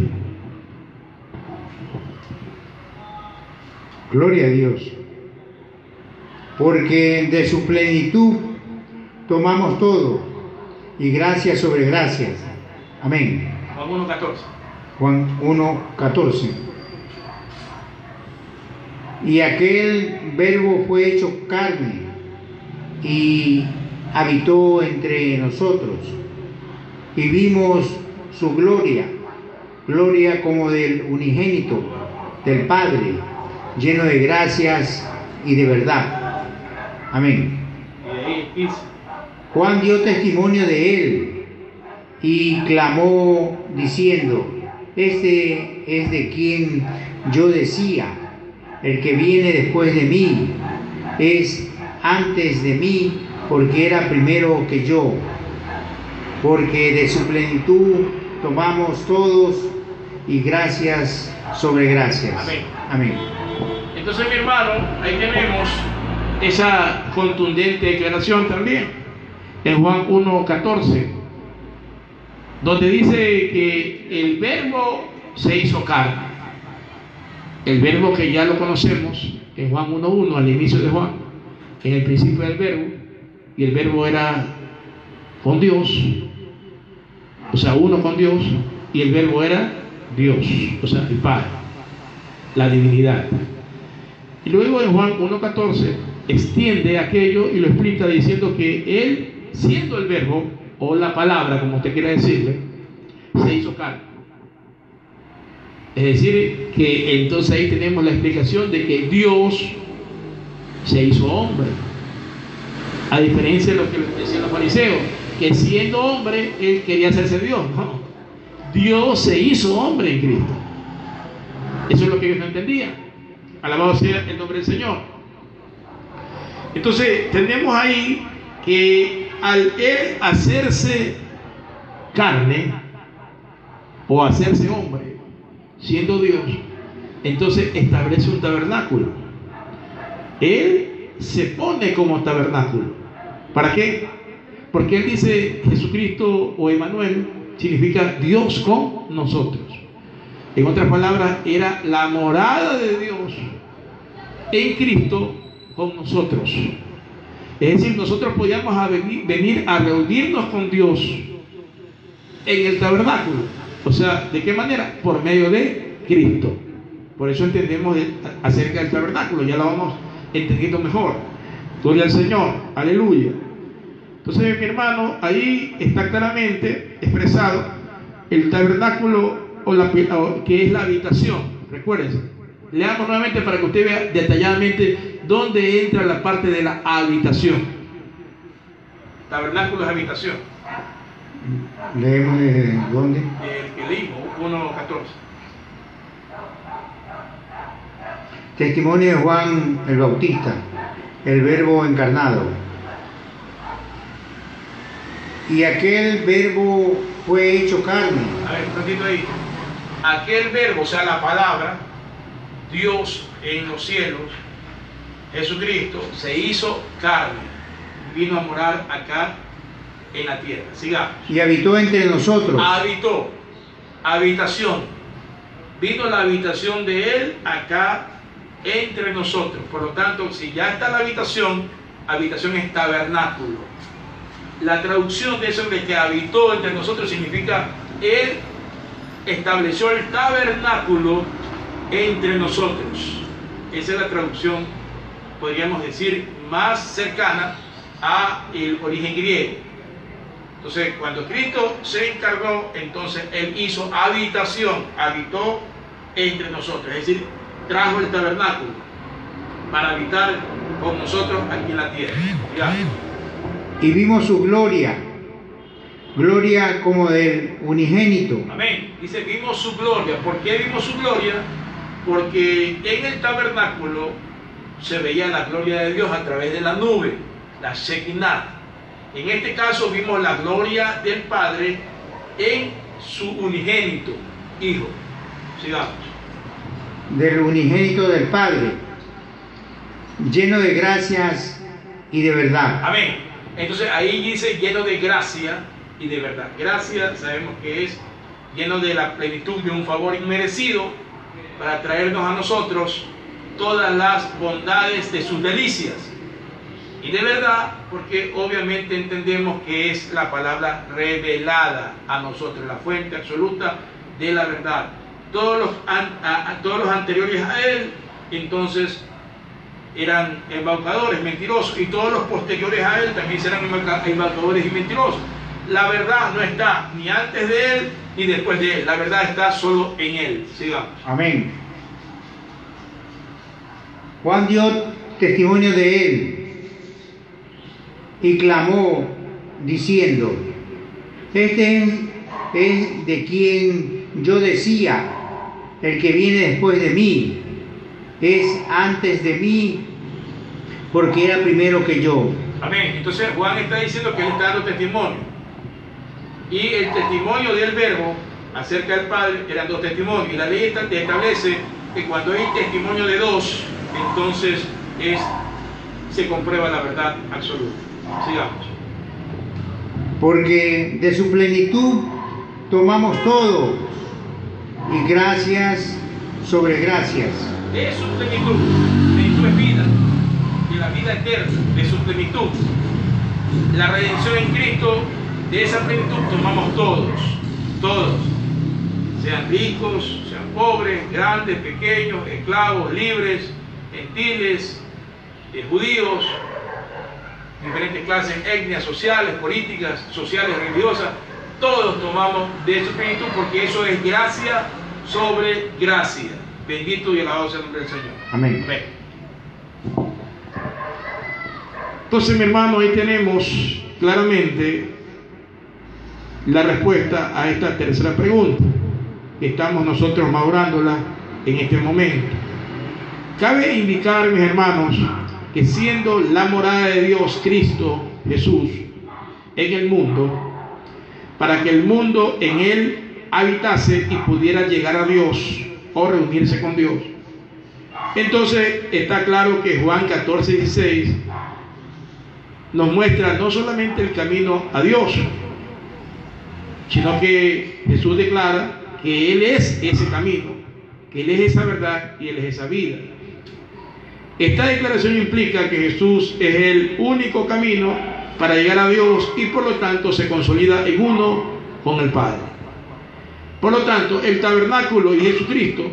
Speaker 1: Gloria a Dios, porque de su plenitud tomamos todo, y gracia sobre gracias. Amén.
Speaker 2: Juan 1:14.
Speaker 1: Juan 1:14. Y aquel verbo fue hecho carne y habitó entre nosotros, y vimos su gloria, gloria como del unigénito del Padre, lleno de gracias y de verdad. Amén. Juan dio testimonio de él y clamó diciendo: este es de quien yo decía, el que viene después de mí es antes de mí, porque era primero que yo, porque de su plenitud tomamos todos, y gracias sobre gracias.
Speaker 2: Amén.
Speaker 1: Amén.
Speaker 2: Entonces, mi hermano, ahí tenemos esa contundente declaración también en Juan 1:14, donde dice que el verbo se hizo carne. El verbo que ya lo conocemos en Juan 1:1, al inicio de Juan, en el principio del verbo, y el verbo era con Dios, o sea, uno con Dios, y el verbo era Dios, o sea, el Padre, la divinidad. Y luego en Juan 1:14 extiende aquello y lo explica diciendo que Él, siendo el verbo, o la palabra, como usted quiera decirle, se hizo carne. Es decir, que entonces ahí tenemos la explicación de que Dios se hizo hombre. A diferencia de lo que decían los fariseos, que siendo hombre, Él quería hacerse Dios. No, Dios se hizo hombre en Cristo. Eso es lo que ellos no entendían. Alabado sea el nombre del Señor. Entonces, tenemos ahí que al Él hacerse carne o hacerse hombre, siendo Dios, entonces establece un tabernáculo. Él se pone como tabernáculo. ¿Para qué? Porque Él dice Jesucristo o Emmanuel significa Dios con nosotros. En otras palabras, era la morada de Dios en Cristo con nosotros. Es decir, nosotros podíamos venir a reunirnos con Dios en el tabernáculo. O sea, ¿de qué manera? Por medio de Cristo. Por eso entendemos acerca del tabernáculo, ya lo vamos entendiendo mejor. Gloria al Señor, aleluya. Entonces, mi hermano, ahí está claramente expresado el tabernáculo que es la habitación. Recuérdense, leamos nuevamente para que usted vea detalladamente dónde entra la parte de la habitación. Tabernáculo es habitación.
Speaker 1: Leemos desde dónde.
Speaker 2: El leímos, 1:14.
Speaker 1: Testimonio de Juan el Bautista, el verbo encarnado. Y aquel verbo fue hecho carne.
Speaker 2: A ver, un ratito ahí. Aquel verbo, o sea, la palabra, Dios en los cielos, Jesucristo, se hizo carne, vino a morar acá en la tierra. Sigamos.
Speaker 1: Y habitó entre nosotros.
Speaker 2: Habitó, habitación. Vino la habitación de Él acá entre nosotros. Por lo tanto, si ya está la habitación es tabernáculo. La traducción de eso de que habitó entre nosotros significa Él estableció el tabernáculo entre nosotros. Esa es la traducción, podríamos decir, más cercana al origen griego. Entonces, cuando Cristo se encargó, entonces Él hizo habitación, habitó entre nosotros, es decir, trajo el tabernáculo para habitar con nosotros aquí en la tierra. Ya.
Speaker 1: Y vimos su gloria, gloria como del unigénito.
Speaker 2: Amén. Dice, vimos su gloria. ¿Por qué vimos su gloria? Porque en el tabernáculo se veía la gloria de Dios a través de la nube, la Shekinah. En este caso vimos la gloria del Padre en su unigénito Hijo. Sigamos.
Speaker 1: Del unigénito del Padre, lleno de gracias y de verdad.
Speaker 2: Amén. Entonces ahí dice lleno de gracia y de verdad. Gracia sabemos que es lleno de la plenitud de un favor inmerecido para traernos a nosotros todas las bondades de sus delicias. Y de verdad, porque obviamente entendemos que es la palabra revelada a nosotros, la fuente absoluta de la verdad. Todos los anteriores a él, entonces, eran embaucadores, mentirosos, y todos los posteriores a él también serán embaucadores y mentirosos. La verdad no está ni antes de él ni después de él, la verdad está solo en él. Sigamos.
Speaker 1: Amén. Juan dio testimonio de él y clamó diciendo: este es de quien yo decía, el que viene después de mí es antes de mí, porque era primero que yo.
Speaker 2: Amén. Entonces Juan está diciendo que él está dando testimonio, y el testimonio del Verbo acerca del Padre eran dos testimonios, y la ley establece que cuando hay testimonio de dos, entonces se comprueba la verdad absoluta. Sigamos.
Speaker 1: Porque de su plenitud tomamos todo, y gracias sobre gracias.
Speaker 2: De su plenitud, plenitud es vida, de la vida eterna, de su plenitud. La redención en Cristo, de esa plenitud tomamos todos, sean ricos, sean pobres, grandes, pequeños, esclavos, libres, gentiles, judíos, diferentes clases, etnias, sociales, políticas, sociales, religiosas. Todos tomamos de su plenitud, porque eso es gracia sobre gracia. Bendito y alabado sea el nombre del Señor.
Speaker 1: Amén.
Speaker 2: Amén. Entonces, mi hermano, ahí tenemos claramente la respuesta a esta tercera pregunta. Estamos nosotros madurándola en este momento. Cabe indicar, mis hermanos, que siendo la morada de Dios, Cristo Jesús, en el mundo, para que el mundo en él habitase y pudiera llegar a Dios o reunirse con Dios. Entonces está claro que Juan 14:16 nos muestra no solamente el camino a Dios, sino que Jesús declara que Él es ese camino, que Él es esa verdad y Él es esa vida. Esta declaración implica que Jesús es el único camino para llegar a Dios y por lo tanto se consolida en uno con el Padre. Por lo tanto, el tabernáculo y Jesucristo,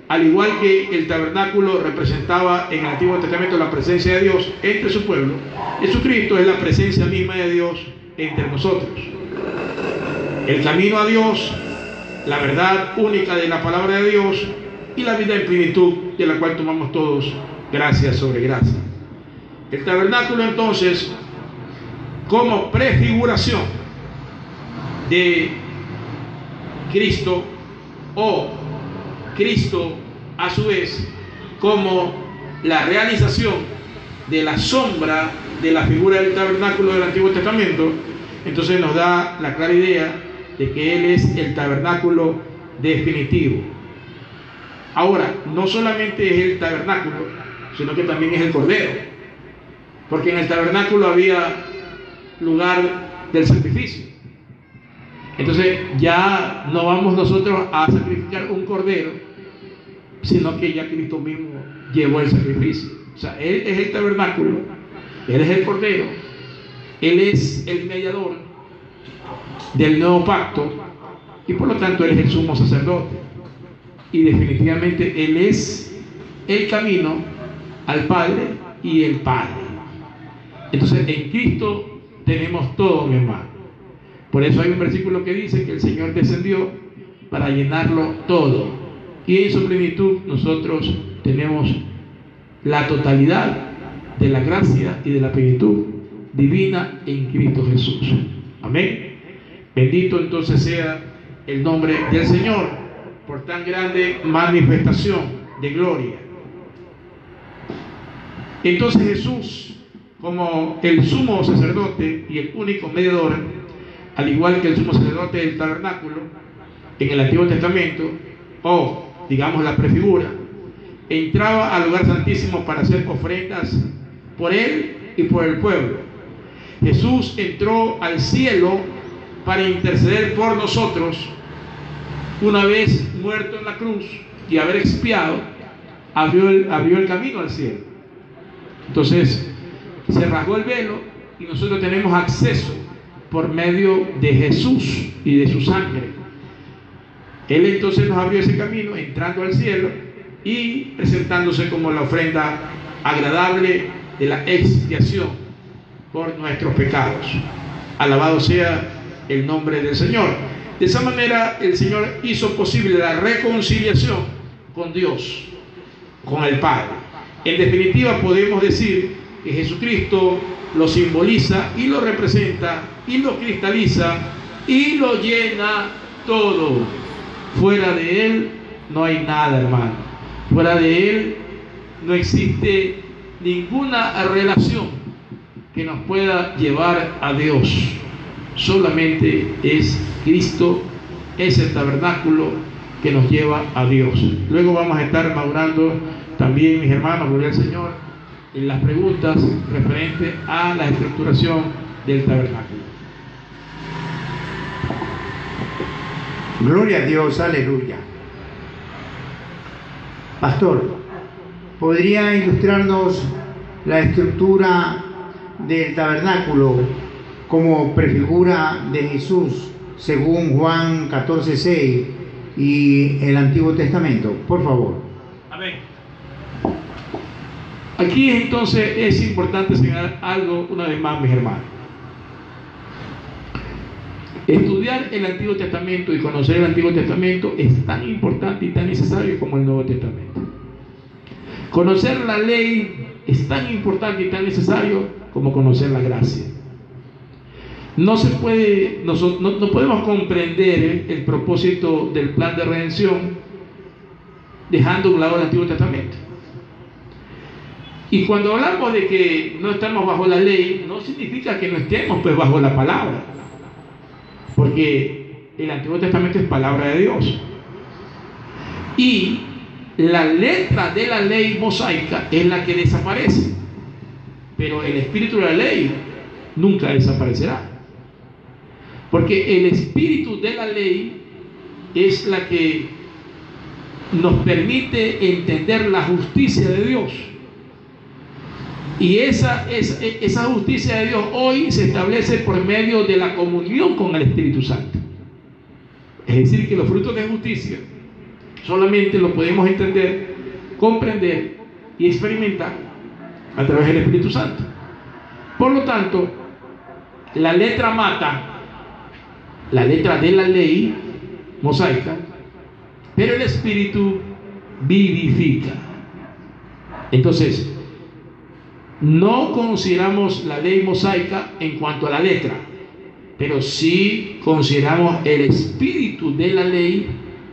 Speaker 2: al igual que el tabernáculo representaba en el Antiguo Testamento la presencia de Dios entre su pueblo, Jesucristo es la presencia misma de Dios entre nosotros. El camino a Dios, la verdad única de la palabra de Dios y la vida en plenitud de la cual tomamos todos gracia sobre gracia. El tabernáculo entonces, como prefiguración de Cristo, o Cristo a su vez como la realización de la sombra de la figura del tabernáculo del Antiguo Testamento, entonces nos da la clara idea de que Él es el tabernáculo definitivo. Ahora, no solamente es el tabernáculo, sino que también es el Cordero, porque en el tabernáculo había lugar del sacrificio. Entonces ya no vamos nosotros a sacrificar un cordero, sino que ya Cristo mismo llevó el sacrificio. O sea, Él es el tabernáculo, Él es el cordero, Él es el mediador del nuevo pacto, y por lo tanto Él es el sumo sacerdote. Y definitivamente Él es el camino al Padre y el Padre. Entonces en Cristo tenemos todo, mi hermano. Por eso hay un versículo que dice que el Señor descendió para llenarlo todo. Y en su plenitud nosotros tenemos la totalidad de la gracia y de la plenitud divina en Cristo Jesús. Amén. Bendito entonces sea el nombre del Señor por tan grande manifestación de gloria. Entonces Jesús, como el sumo sacerdote y el único mediador, al igual que el sumo sacerdote del tabernáculo en el Antiguo Testamento, o digamos la prefigura, entraba al lugar santísimo para hacer ofrendas por él y por el pueblo. Jesús entró al cielo para interceder por nosotros. Una vez muerto en la cruz y haber expiado, abrió el camino al cielo. Entonces se rasgó el velo y nosotros tenemos acceso por medio de Jesús y de su sangre. Él entonces nos abrió ese camino entrando al cielo y presentándose como la ofrenda agradable de la expiación por nuestros pecados. Alabado sea el nombre del Señor. De esa manera el Señor hizo posible la reconciliación con Dios, con el Padre. En definitiva podemos decir que Jesucristo lo simboliza y lo representa y lo cristaliza y lo llena todo. Fuera de Él no hay nada, hermano. Fuera de Él no existe ninguna relación que nos pueda llevar a Dios. Solamente es Cristo, es el tabernáculo que nos lleva a Dios. Luego vamos a estar madurando también, mis hermanos, gloria al Señor, en las preguntas referentes a la estructuración del tabernáculo.
Speaker 1: Gloria a Dios, aleluya. Pastor, ¿podría ilustrarnos la estructura del tabernáculo como prefigura de Jesús según Juan 14:6 y el Antiguo Testamento? Por favor.
Speaker 2: Amén. Aquí entonces es importante señalar algo una vez más, mis hermanos. Estudiar el Antiguo Testamento y conocer el Antiguo Testamento es tan importante y tan necesario como el Nuevo Testamento. Conocer la ley es tan importante y tan necesario como conocer la gracia. No podemos comprender el propósito del plan de redención dejando a un lado el Antiguo Testamento. Y cuando hablamos de que no estamos bajo la ley, no significa que no estemos pues bajo la palabra, porque el Antiguo Testamento es palabra de Dios. Y la letra de la ley mosaica es la que desaparece, pero el espíritu de la ley nunca desaparecerá, porque el espíritu de la ley es la que nos permite entender la justicia de Dios. Y esa justicia de Dios hoy se establece por medio de la comunión con el Espíritu Santo. Es decir, que los frutos de justicia solamente los podemos entender, comprender y experimentar a través del Espíritu Santo. Por lo tanto, la letra mata, la letra de la ley mosaica, pero el Espíritu vivifica. Entonces, no consideramos la ley mosaica en cuanto a la letra, pero sí consideramos el espíritu de la ley,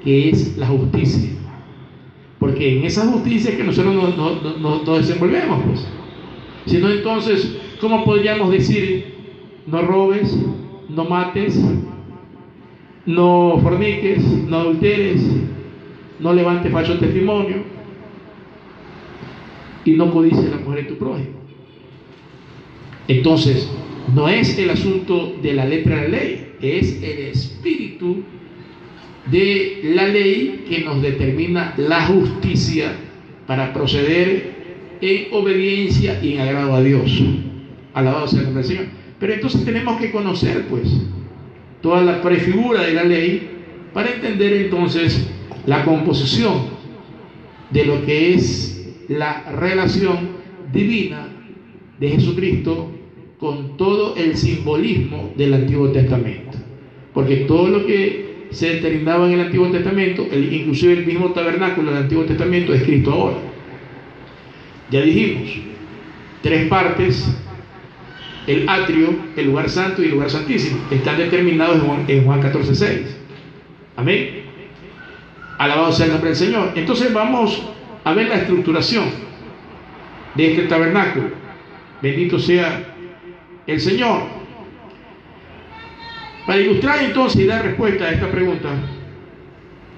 Speaker 2: que es la justicia, porque en esa justicia es que nosotros nos desenvolvemos, pues. Si no, entonces, ¿cómo podríamos decir no robes, no mates, no forniques, no adulteres, no levantes falso testimonio y no codicies la mujer de tu prójimo? Entonces, no es el asunto de la letra de la ley, es el espíritu de la ley que nos determina la justicia para proceder en obediencia y en agrado a Dios. Alabado sea el nombre del Señor. Pero entonces tenemos que conocer pues toda la prefigura de la ley para entender entonces la composición de lo que es la relación divina de Jesucristo con todo el simbolismo del Antiguo Testamento. Porque todo lo que se determinaba en el Antiguo Testamento, inclusive el mismo tabernáculo del Antiguo Testamento, es Cristo ahora. Ya dijimos, 3 partes: el atrio, el lugar santo y el lugar santísimo, están determinados en Juan 14:6. Amén. Alabado sea el nombre del Señor. Entonces vamos a ver la estructuración de este tabernáculo. Bendito sea el Señor. Para ilustrar entonces y dar respuesta a esta pregunta,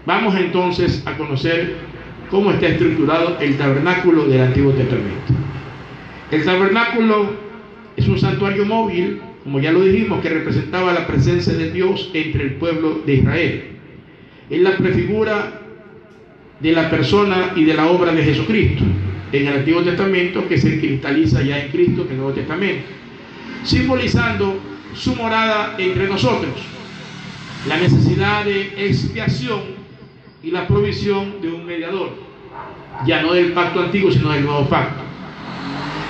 Speaker 2: vamos entonces a conocer cómo está estructurado el tabernáculo del Antiguo Testamento. El tabernáculo es un santuario móvil, como ya lo dijimos, que representaba la presencia de Dios entre el pueblo de Israel. Es la prefigura de la persona y de la obra de Jesucristo en el Antiguo Testamento, que se cristaliza ya en Cristo en el Nuevo Testamento, simbolizando su morada entre nosotros, la necesidad de expiación y la provisión de un mediador, ya no del pacto antiguo, sino del nuevo pacto.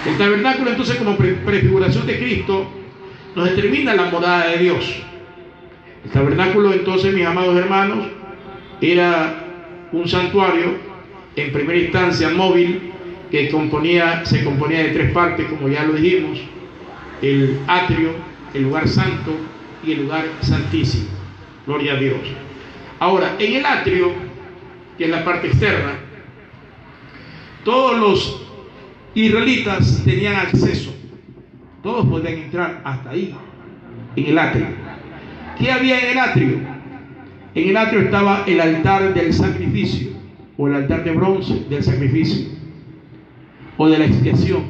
Speaker 2: El tabernáculo entonces, como prefiguración de Cristo, nos determina la morada de Dios. El tabernáculo entonces, mis amados hermanos, era un santuario en primera instancia móvil, que se componía de 3 partes, como ya lo dijimos: el atrio, el lugar santo y el lugar santísimo. Gloria a Dios. Ahora, en el atrio, que es la parte externa, todos los israelitas tenían acceso, todos podían entrar hasta ahí, en el atrio. ¿Qué había en el atrio? En el atrio estaba el altar del sacrificio, o el altar de bronce del sacrificio, o de la expiación.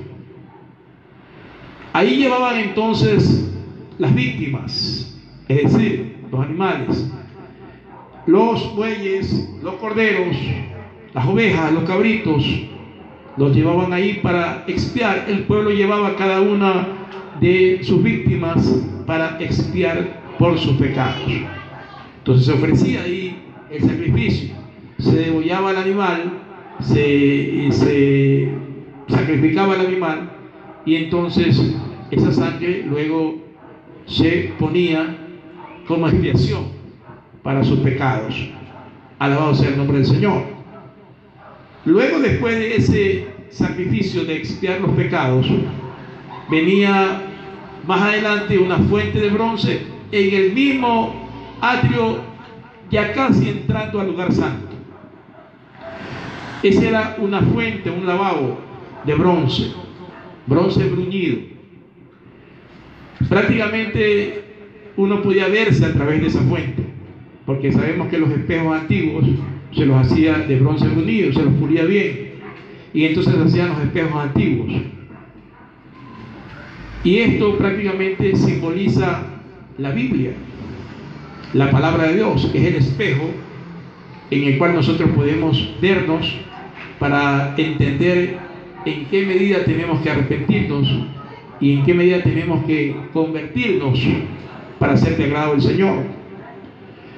Speaker 2: Ahí llevaban entonces las víctimas, es decir, los animales, los bueyes, los corderos, las ovejas, los cabritos, los llevaban ahí para expiar. El pueblo llevaba cada una de sus víctimas para expiar por sus pecados. Entonces se ofrecía ahí el sacrificio, se degollaba el animal, se sacrificaba el animal, y entonces esa sangre luego se ponía como expiación para sus pecados. Alabado sea el nombre del Señor. Luego, después de ese sacrificio de expiar los pecados, venía más adelante una fuente de bronce en el mismo atrio, ya casi entrando al lugar santo. Esa era una fuente, un lavabo de bronce bruñido. Prácticamente uno podía verse a través de esa fuente, porque sabemos que los espejos antiguos se los hacía de bronce bruñido, se los pulía bien, y entonces hacían los espejos antiguos. Y esto prácticamente simboliza la Biblia, la palabra de Dios, que es el espejo en el cual nosotros podemos vernos para entender en qué medida tenemos que arrepentirnos y en qué medida tenemos que convertirnos para ser de agrado del Señor.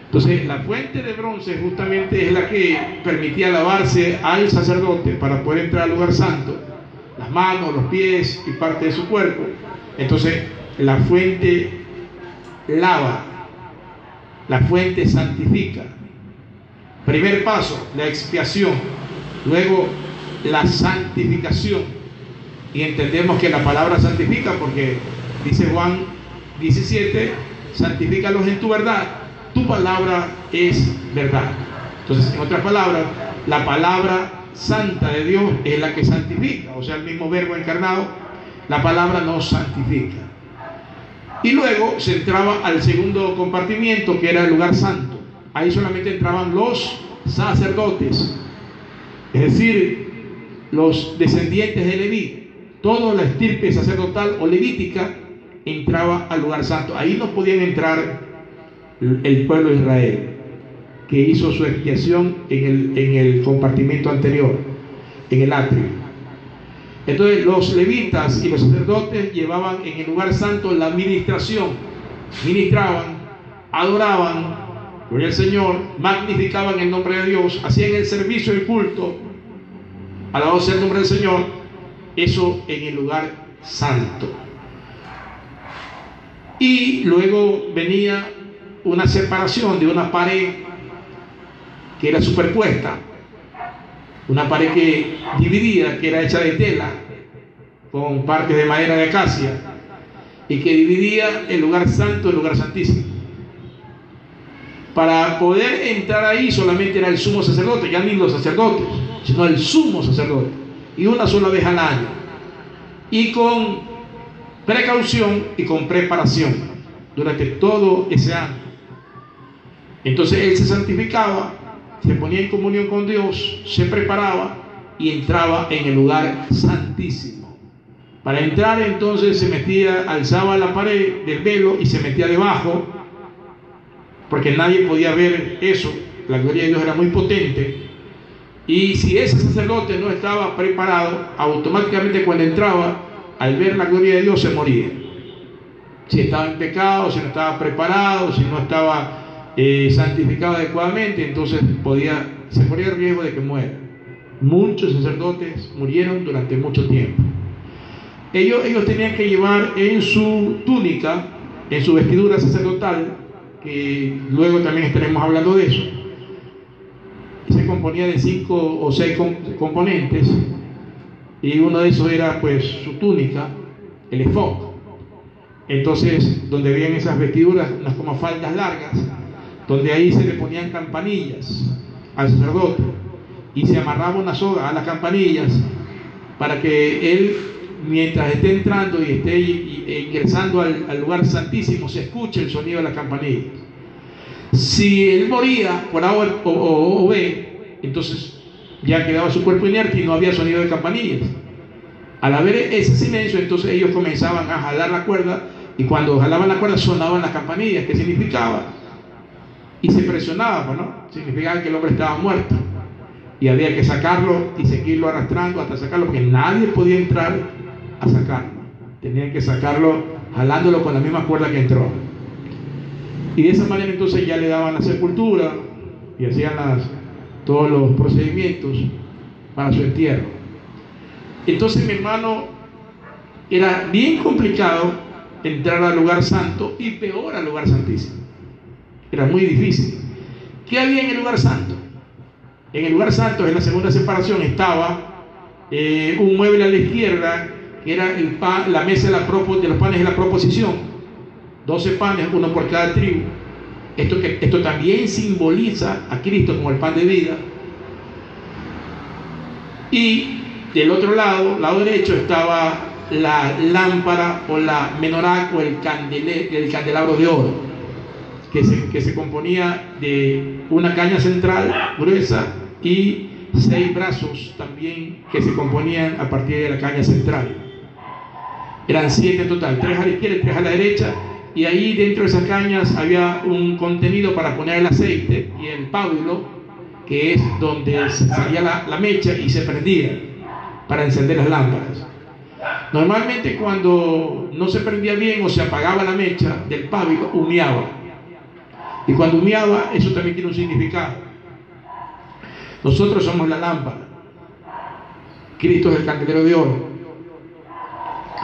Speaker 2: Entonces, la fuente de bronce justamente es la que permitía lavarse al sacerdote para poder entrar al lugar santo, las manos, los pies y parte de su cuerpo. Entonces, la fuente lava, la fuente santifica. Primer paso, la expiación, luego la santificación. Y entendemos que la palabra santifica porque dice Juan 17: santifícalos en tu verdad, tu palabra es verdad. Entonces, en otras palabras, la palabra santa de Dios es la que santifica, o sea, el mismo verbo encarnado, la palabra nos santifica. Y luego se entraba al segundo compartimiento, que era el lugar santo. Ahí solamente entraban los sacerdotes, es decir, los descendientes de Leví. Toda la estirpe sacerdotal o levítica entraba al lugar santo. Ahí no podían entrar el pueblo de Israel, que hizo su expiación en el compartimento anterior, en el atrio. Entonces los levitas y los sacerdotes llevaban en el lugar santo la ministración, ministraban, adoraban gloria al Señor, magnificaban el nombre de Dios, hacían el servicio, el culto, alabado sea el nombre del Señor, eso en el lugar santo. Y luego venía una separación de una pared que era superpuesta, una pared que dividía, que era hecha de tela con partes de madera de acacia, y que dividía el lugar santo del lugar santísimo. Para poder entrar ahí solamente era el sumo sacerdote, ya ni los sacerdotes, sino el sumo sacerdote, y una sola vez al año, y con precaución y con preparación durante todo ese año. Entonces él se santificaba, se ponía en comunión con Dios, se preparaba y entraba en el lugar santísimo. Para entrar entonces se metía, alzaba la pared del velo y se metía debajo, porque nadie podía ver eso. La gloria de Dios era muy potente, y si ese sacerdote no estaba preparado, automáticamente cuando entraba, al ver la gloria de Dios se moría. Si estaba en pecado, si no estaba preparado, si no estaba santificado adecuadamente, entonces se corría el riesgo de que muera. Muchos sacerdotes murieron durante mucho tiempo. Ellos tenían que llevar en su túnica, en su vestidura sacerdotal, que luego también estaremos hablando de eso, se componía de 5 o 6 componentes, y uno de esos era pues su túnica, el efod. Entonces, donde veían esas vestiduras, unas como faldas largas, donde ahí se le ponían campanillas al sacerdote, y se amarraba una soga a las campanillas para que él, mientras esté entrando y esté ingresando al lugar santísimo, se escuche el sonido de las campanillas. Si él moría por A o B, entonces ya quedaba su cuerpo inerte y no había sonido de campanillas. Al haber ese silencio, entonces ellos comenzaban a jalar la cuerda, y cuando jalaban la cuerda sonaban las campanillas. ¿Qué significaba? Y se presionaba, ¿no? Significaba que el hombre estaba muerto, y había que sacarlo y seguirlo arrastrando hasta sacarlo, porque nadie podía entrar a sacarlo. Tenían que sacarlo jalándolo con la misma cuerda que entró. Y de esa manera entonces ya le daban la sepultura y hacían todos los procedimientos para su entierro. Entonces, mi hermano, era bien complicado entrar al lugar santo, y peor al lugar santísimo. Era muy difícil. ¿Qué había en el lugar santo? En el lugar santo, en la segunda separación, estaba un mueble a la izquierda, que era la mesa de los panes de la proposición. 12 panes, uno por cada tribu. Esto también simboliza a Cristo como el pan de vida. Y del otro lado derecho, estaba la lámpara o la menorá o el candelabro de oro, que se componía de una caña central gruesa y 6 brazos también que se componían a partir de la caña central. Eran 7 en total, 3 a la izquierda y 3 a la derecha, y ahí dentro de esas cañas había un contenido para poner el aceite y el pábulo, que es donde salía la mecha y se prendía para encender las lámparas. Normalmente cuando no se prendía bien o se apagaba la mecha del pábulo, humeaba, y cuando humeaba, eso también tiene un significado. Nosotros somos la lámpara, Cristo es el candelero de oro.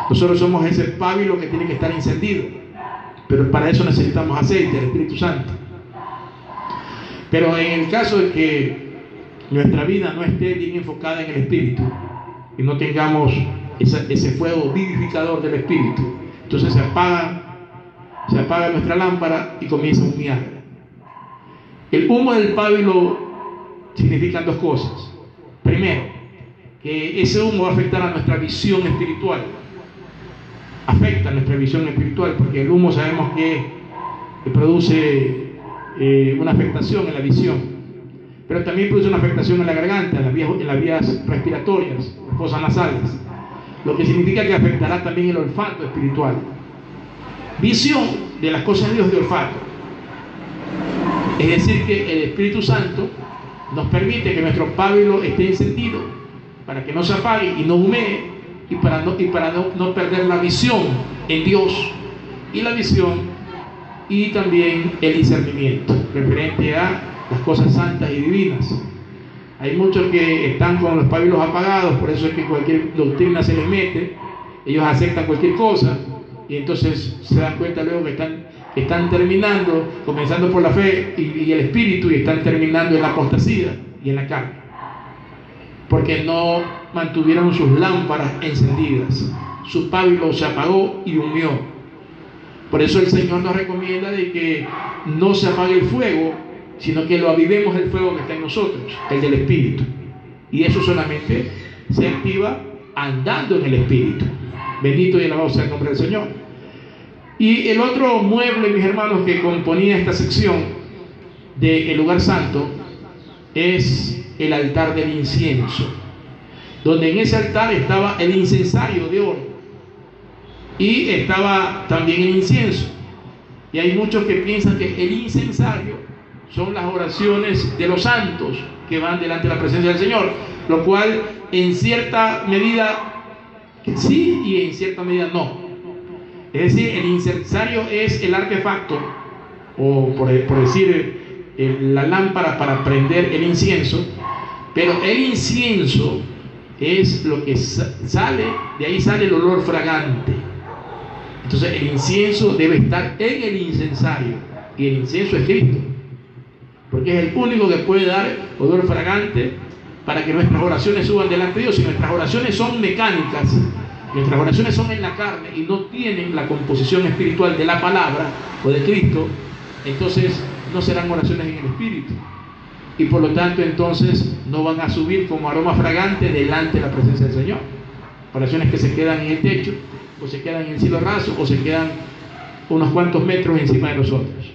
Speaker 2: Nosotros somos ese pábilo que tiene que estar encendido, pero para eso necesitamos aceite, el Espíritu Santo. Pero en el caso de que nuestra vida no esté bien enfocada en el Espíritu y no tengamos ese fuego vivificador del Espíritu, entonces se apaga nuestra lámpara y comienza a humear. El humo del pábilo significan 2 cosas. Primero, que ese humo va a afectar a nuestra visión espiritual. Afecta nuestra visión espiritual, porque el humo sabemos que produce una afectación en la visión, pero también produce una afectación en la garganta, en las vías respiratorias, las fosas nasales, lo que significa que afectará también el olfato espiritual. Visión de las cosas de Dios, de olfato. Es decir, que el Espíritu Santo nos permite que nuestro pábilo esté encendido para que no se apague y no humee, y para no perder la visión en Dios. Y la visión y también el discernimiento, referente a las cosas santas y divinas. Hay muchos que están con los pábilos apagados, por eso es que cualquier doctrina se les mete, ellos aceptan cualquier cosa, y entonces se dan cuenta luego que están terminando, comenzando por la fe y el espíritu, y están terminando en la apostasía y en la carne, porque no mantuvieron sus lámparas encendidas, su pábilo se apagó y humeó. Por eso el Señor nos recomienda de que no se apague el fuego, sino que lo avivemos el fuego que está en nosotros, el del Espíritu. Y eso solamente se activa andando en el Espíritu. Bendito y alabado sea el nombre del Señor. Y el otro mueble, mis hermanos, que componía esta sección del lugar santo es el altar del incienso, donde en ese altar estaba el incensario de oro y estaba también el incienso. Y hay muchos que piensan que el incensario son las oraciones de los santos que van delante de la presencia del Señor, lo cual en cierta medida sí y en cierta medida no. Es decir, el incensario es el artefacto, o por decir la lámpara para prender el incienso, pero el incienso es lo que sale, de ahí sale el olor fragante. Entonces el incienso debe estar en el incensario, y el incienso es Cristo, porque es el único que puede dar olor fragante para que nuestras oraciones suban delante de Dios. Si nuestras oraciones son mecánicas, nuestras oraciones son en la carne y no tienen la composición espiritual de la palabra o de Cristo, entonces no serán oraciones en el Espíritu, y por lo tanto entonces no van a subir como aroma fragante delante de la presencia del Señor. Oraciones que se quedan en el techo, o se quedan en el cielo raso, o se quedan unos cuantos metros encima de nosotros.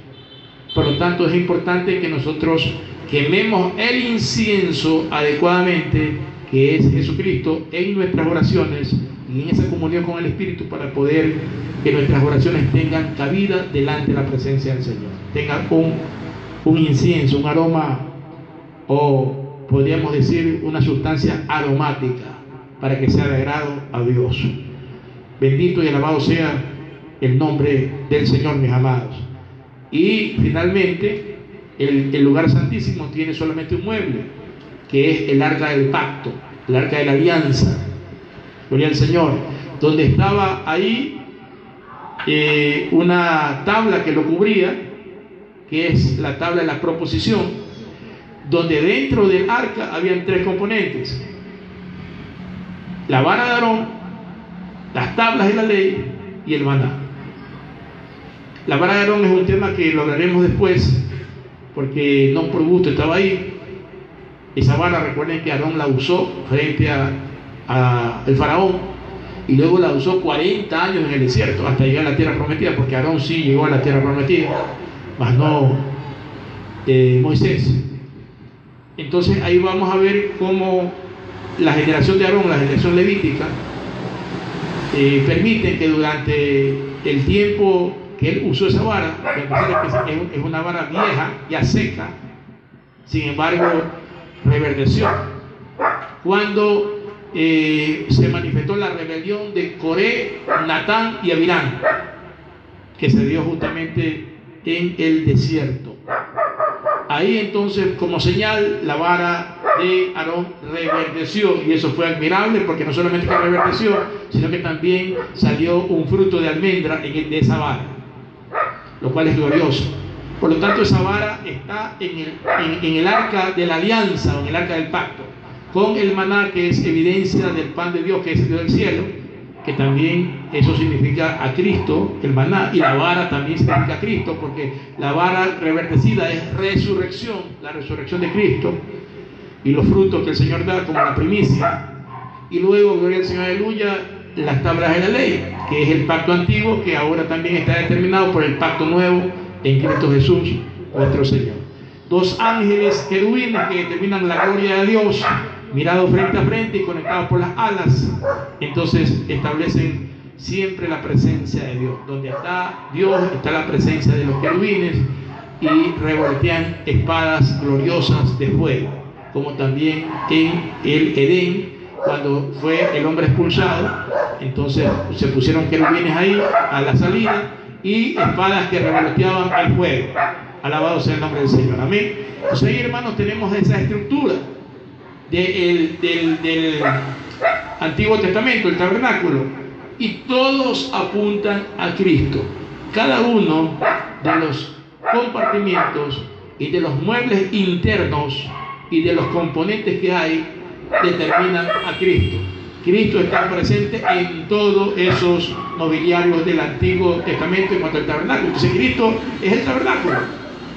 Speaker 2: Por lo tanto es importante que nosotros quememos el incienso adecuadamente, que es Jesucristo, en nuestras oraciones y en esa comunión con el Espíritu, para poder que nuestras oraciones tengan cabida delante de la presencia del Señor, tengan un incienso, un aroma, o podríamos decir una sustancia aromática, para que sea de agrado a Dios. Bendito y alabado sea el nombre del Señor, mis amados. Y finalmente el lugar santísimo tiene solamente un mueble, que es el arca del pacto, el arca de la alianza. Gloria al Señor. Donde estaba ahí una tabla que lo cubría, que es la tabla de la proposición, donde dentro del arca habían tres componentes: la vara de Aarón, las tablas de la ley y el maná. La vara de Aarón es un tema que lo hablaremos después, porque no por gusto estaba ahí. Esa vara, recuerden que Aarón la usó frente a el faraón, y luego la usó 40 años en el desierto hasta llegar a la tierra prometida, porque Aarón sí llegó a la tierra prometida, mas no Moisés. Entonces ahí vamos a ver cómo la generación de Aarón, la generación levítica, permiten que durante el tiempo que él usó esa vara, es una vara vieja, ya seca, sin embargo reverdeció cuando se manifestó la rebelión de Coré, Natán y Abirán, que se dio justamente en el desierto. Ahí entonces, como señal, la vara de Aarón reverdeció, y eso fue admirable, porque no solamente que reverdeció, sino que también salió un fruto de almendra de esa vara, lo cual es glorioso. Por lo tanto, esa vara está en el arca de la alianza, o en el arca del pacto, con el maná, que es evidencia del pan de Dios, que es el Dios del cielo, que también eso significa a Cristo, el maná, y la vara también significa a Cristo, porque la vara reverdecida es resurrección, la resurrección de Cristo, y los frutos que el Señor da como la primicia. Y luego, gloria al Señor, aleluya, las tablas de la ley, que es el pacto antiguo, que ahora también está determinado por el pacto nuevo en Cristo Jesús, nuestro Señor. Dos ángeles querubines que determinan la gloria de Dios, mirados frente a frente y conectados por las alas, entonces establecen siempre la presencia de Dios. Donde está Dios, está la presencia de los querubines, y revoltean espadas gloriosas de fuego, como también en el Edén, cuando fue el hombre expulsado. Entonces se pusieron querubines ahí a la salida, y espadas que revoloteaban el fuego. Alabado sea el nombre del Señor. Amén. Entonces ahí, hermanos, tenemos esa estructura del Antiguo Testamento, el tabernáculo, y todos apuntan a Cristo. Cada uno de los compartimientos y de los muebles internos y de los componentes que hay determinan a Cristo. Cristo está presente en todos esos nobiliarios del Antiguo Testamento en cuanto al tabernáculo. Entonces Cristo es el tabernáculo,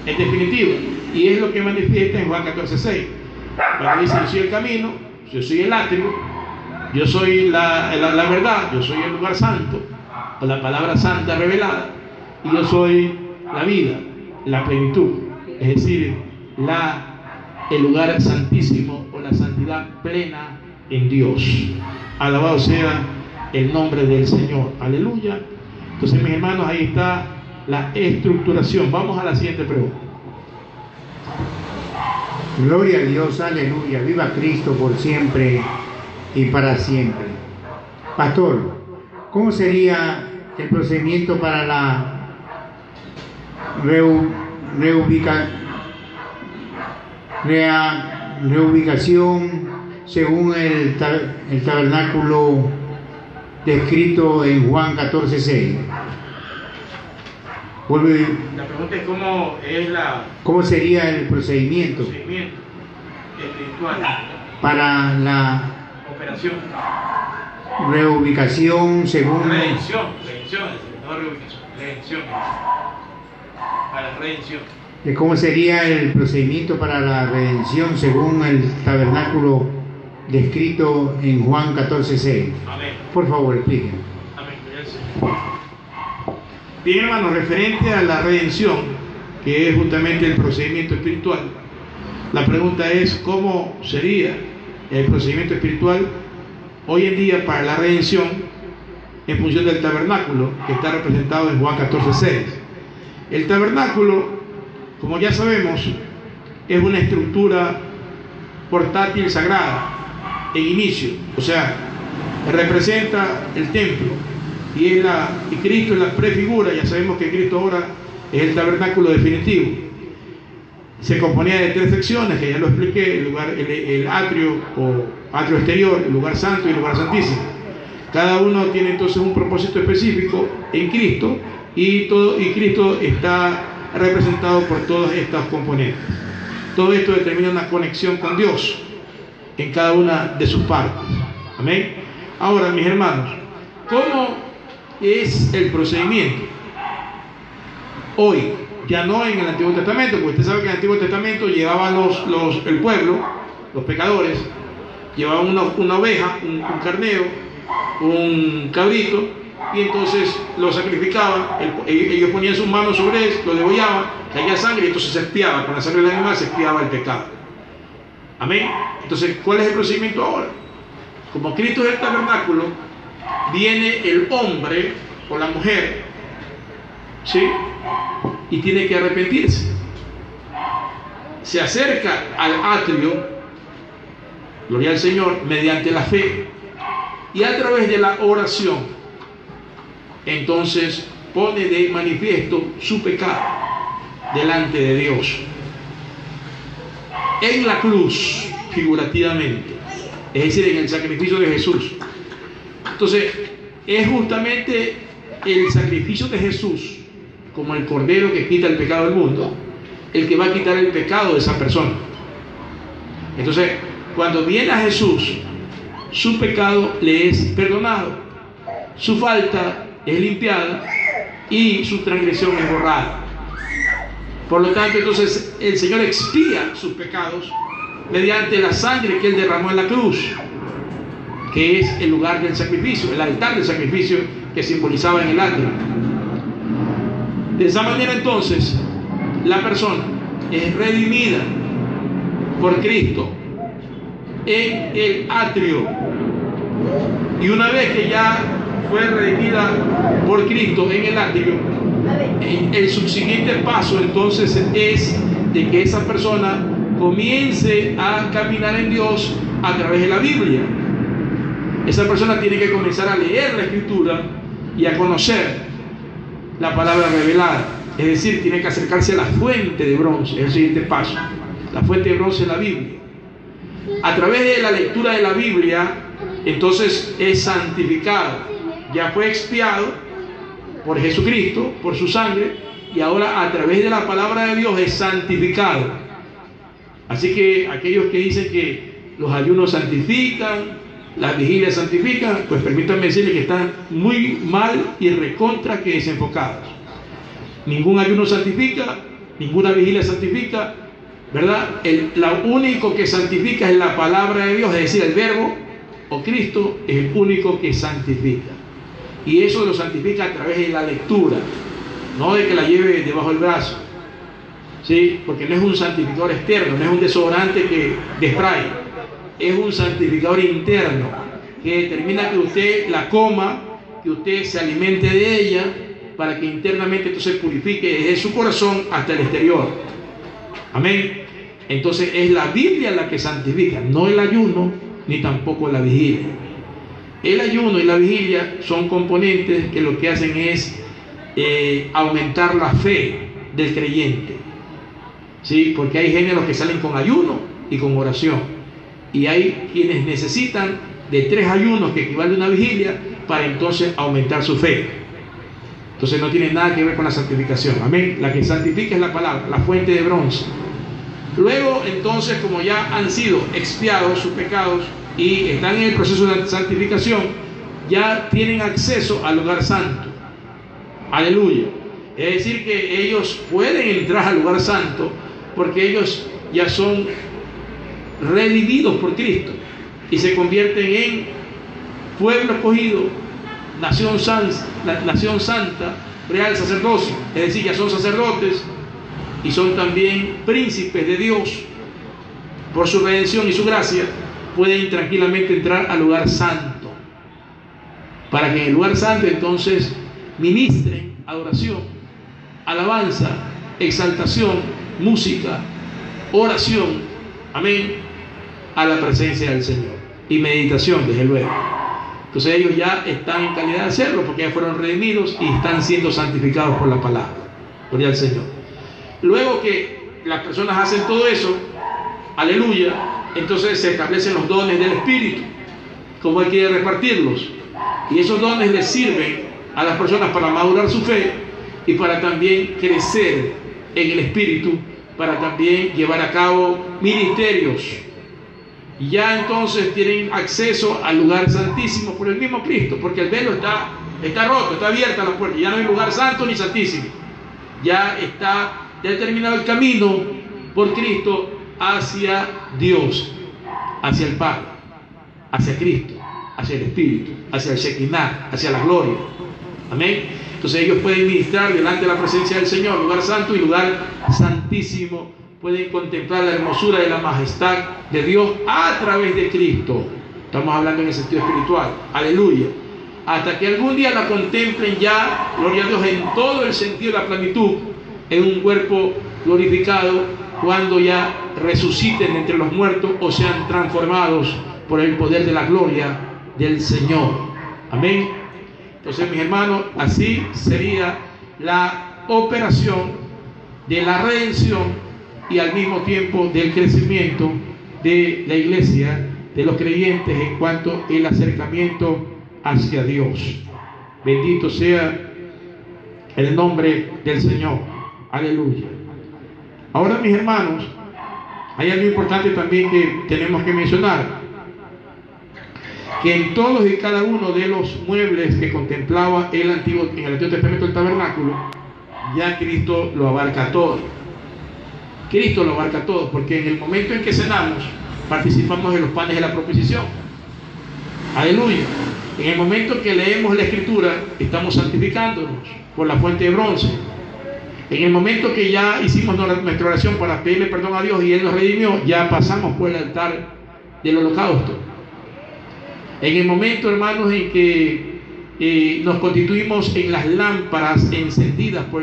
Speaker 2: en definitiva, y es lo que manifiesta en Juan 14:6. Cuando dice: yo soy el camino, yo soy el atrio, yo soy la verdad, yo soy el lugar santo, o la palabra santa revelada, y yo soy la vida, la plenitud, es decir, el lugar santísimo o la santidad plena en Dios. Alabado sea el nombre del Señor. Aleluya. Entonces, mis hermanos, ahí está la estructuración. Vamos a la siguiente pregunta.
Speaker 1: Gloria a Dios, aleluya. Viva Cristo por siempre y para siempre. Pastor, ¿cómo sería el procedimiento para la reubicación según el tabernáculo descrito en Juan 14:6?
Speaker 2: La pregunta es
Speaker 1: ¿cómo sería el procedimiento
Speaker 2: espiritual
Speaker 1: para la
Speaker 2: operación
Speaker 1: reubicación según
Speaker 2: redención, no reubicación, redención, para redención.
Speaker 1: ¿Cómo sería el procedimiento para la redención según el tabernáculo descrito en Juan 14:6?
Speaker 2: Amén.
Speaker 1: Por favor, expliquen.
Speaker 2: Amén. Bien, hermanos, referente a la redención, que es justamente el procedimiento espiritual, la pregunta es: ¿cómo sería el procedimiento espiritual hoy en día para la redención en función del tabernáculo que está representado en Juan 14:6? El tabernáculo, como ya sabemos, es una estructura portátil sagrada en inicio, o sea, representa el templo y Cristo es la prefigura. Ya sabemos que Cristo ahora es el tabernáculo definitivo. Se componía de 3 secciones, que ya lo expliqué: el atrio o atrio exterior, el lugar santo y el lugar santísimo. Cada uno tiene entonces un propósito específico en Cristo, y Cristo está representado por todos estos componentes. Todo esto determina una conexión con Dios en cada una de sus partes. Amén. Ahora, mis hermanos, ¿cómo es el procedimiento hoy? Ya no en el Antiguo Testamento, porque usted sabe que en el Antiguo Testamento llevaban el pueblo, los pecadores, llevaban una oveja, un carnero, un cabrito, y entonces lo sacrificaban. Ellos ponían sus manos sobre él, lo degollaban, caía sangre, y entonces se expiaba, con la sangre del animal se expiaba el pecado. Amén. Entonces, ¿cuál es el procedimiento ahora? Como Cristo es el tabernáculo, viene el hombre o la mujer, ¿sí?, y tiene que arrepentirse. Se acerca al atrio, gloria al Señor, mediante la fe, y a través de la oración, entonces pone de manifiesto su pecado delante de Dios en la cruz, figurativamente, es decir, en el sacrificio de Jesús. Entonces, es justamente el sacrificio de Jesús, como el cordero que quita el pecado del mundo, el que va a quitar el pecado de esa persona. Entonces, cuando viene a Jesús, su pecado le es perdonado, su falta es limpiada y su transgresión es borrada. Por lo tanto, entonces el Señor expía sus pecados mediante la sangre que Él derramó en la cruz, que es el lugar del sacrificio, el altar del sacrificio que simbolizaba en el atrio. De esa manera, entonces, la persona es redimida por Cristo en el atrio, y una vez que ya fue redimida por Cristo en el atrio, el subsiguiente paso entonces es de que esa persona comience a caminar en Dios a través de la Biblia. Esa persona tiene que comenzar a leer la Escritura y a conocer la palabra revelada. Es decir, tiene que acercarse a la fuente de bronce, es el siguiente paso. La fuente de bronce es la Biblia. A través de la lectura de la Biblia, entonces es santificado. Ya fue expiado por Jesucristo, por su sangre, y ahora a través de la palabra de Dios es santificado. Así que aquellos que dicen que los ayunos santifican, las vigilias santifican, pues permítanme decirles que están muy mal y recontra que desenfocados. Ningún ayuno santifica, ninguna vigilia santifica, ¿verdad? Lo único que santifica es la palabra de Dios, es decir, el verbo o Cristo es el único que santifica. Y eso lo santifica a través de la lectura, no de que la lleve debajo del brazo, ¿sí? Porque no es un santificador externo, no es un desodorante de spray, es un santificador interno que determina que usted la coma, que usted se alimente de ella, para que internamente entonces purifique desde su corazón hasta el exterior. Amén. Entonces es la Biblia la que santifica, no el ayuno ni tampoco la vigilia. El ayuno y la vigilia son componentes que lo que hacen es aumentar la fe del creyente, ¿sí? Porque hay géneros que salen con ayuno y con oración, y hay quienes necesitan de 3 ayunos que equivale a una vigilia para entonces aumentar su fe. Entonces no tiene nada que ver con la santificación. Amén. La que santifica es la palabra, la fuente de bronce. Luego entonces, como ya han sido expiados sus pecados y están en el proceso de santificación, ya tienen acceso al lugar santo. Aleluya. Es decir, que ellos pueden entrar al lugar santo porque ellos ya son redimidos por Cristo y se convierten en pueblo escogido, nación santa, real sacerdocio. Es decir, ya son sacerdotes y son también príncipes de Dios. Por su redención y su gracia pueden tranquilamente entrar al lugar santo, para que en el lugar santo entonces ministren adoración, alabanza, exaltación, música, oración, amén, a la presencia del Señor, y meditación, desde luego. Entonces ellos ya están en calidad de hacerlo porque ya fueron redimidos y están siendo santificados por la palabra. Gloria al Señor. Luego que las personas hacen todo eso, aleluya, entonces se establecen los dones del Espíritu, como hay que repartirlos. Y esos dones les sirven a las personas para madurar su fe y para también crecer en el Espíritu, para también llevar a cabo ministerios. Y ya entonces tienen acceso al lugar santísimo por el mismo Cristo, porque el velo está roto, está abierta la puerta, ya no hay lugar santo ni santísimo. Ya está determinado el camino por Cristo hacia Dios, hacia el Padre, hacia Cristo, hacia el Espíritu, hacia el Shekinah, hacia la gloria. Amén. Entonces ellos pueden ministrar delante de la presencia del Señor, lugar santo y lugar santísimo. Pueden contemplar la hermosura de la majestad de Dios a través de Cristo. Estamos hablando en el sentido espiritual. Aleluya. Hasta que algún día la contemplen ya, gloria a Dios, en todo el sentido de la plenitud, en un cuerpo glorificado, cuando ya resuciten entre los muertos o sean transformados por el poder de la gloria del Señor. Amén. Entonces, mis hermanos, así sería la operación de la redención y al mismo tiempo del crecimiento de la iglesia, de los creyentes, en cuanto al acercamiento hacia Dios. Bendito sea el nombre del Señor. Aleluya. Ahora, mis hermanos, hay algo importante también que tenemos que mencionar, que en todos y cada uno de los muebles que contemplaba en el Antiguo Testamento del tabernáculo, ya Cristo lo abarca todo. Cristo lo abarca todo, porque en el momento en que cenamos, participamos de los panes de la proposición. Aleluya. En el momento que leemos la Escritura, estamos santificándonos por la fuente de bronce. En el momento que ya hicimos nuestra oración para pedirle perdón a Dios y Él nos redimió, ya pasamos por el altar del holocausto. En el momento, hermanos, en que nos constituimos en las lámparas encendidas por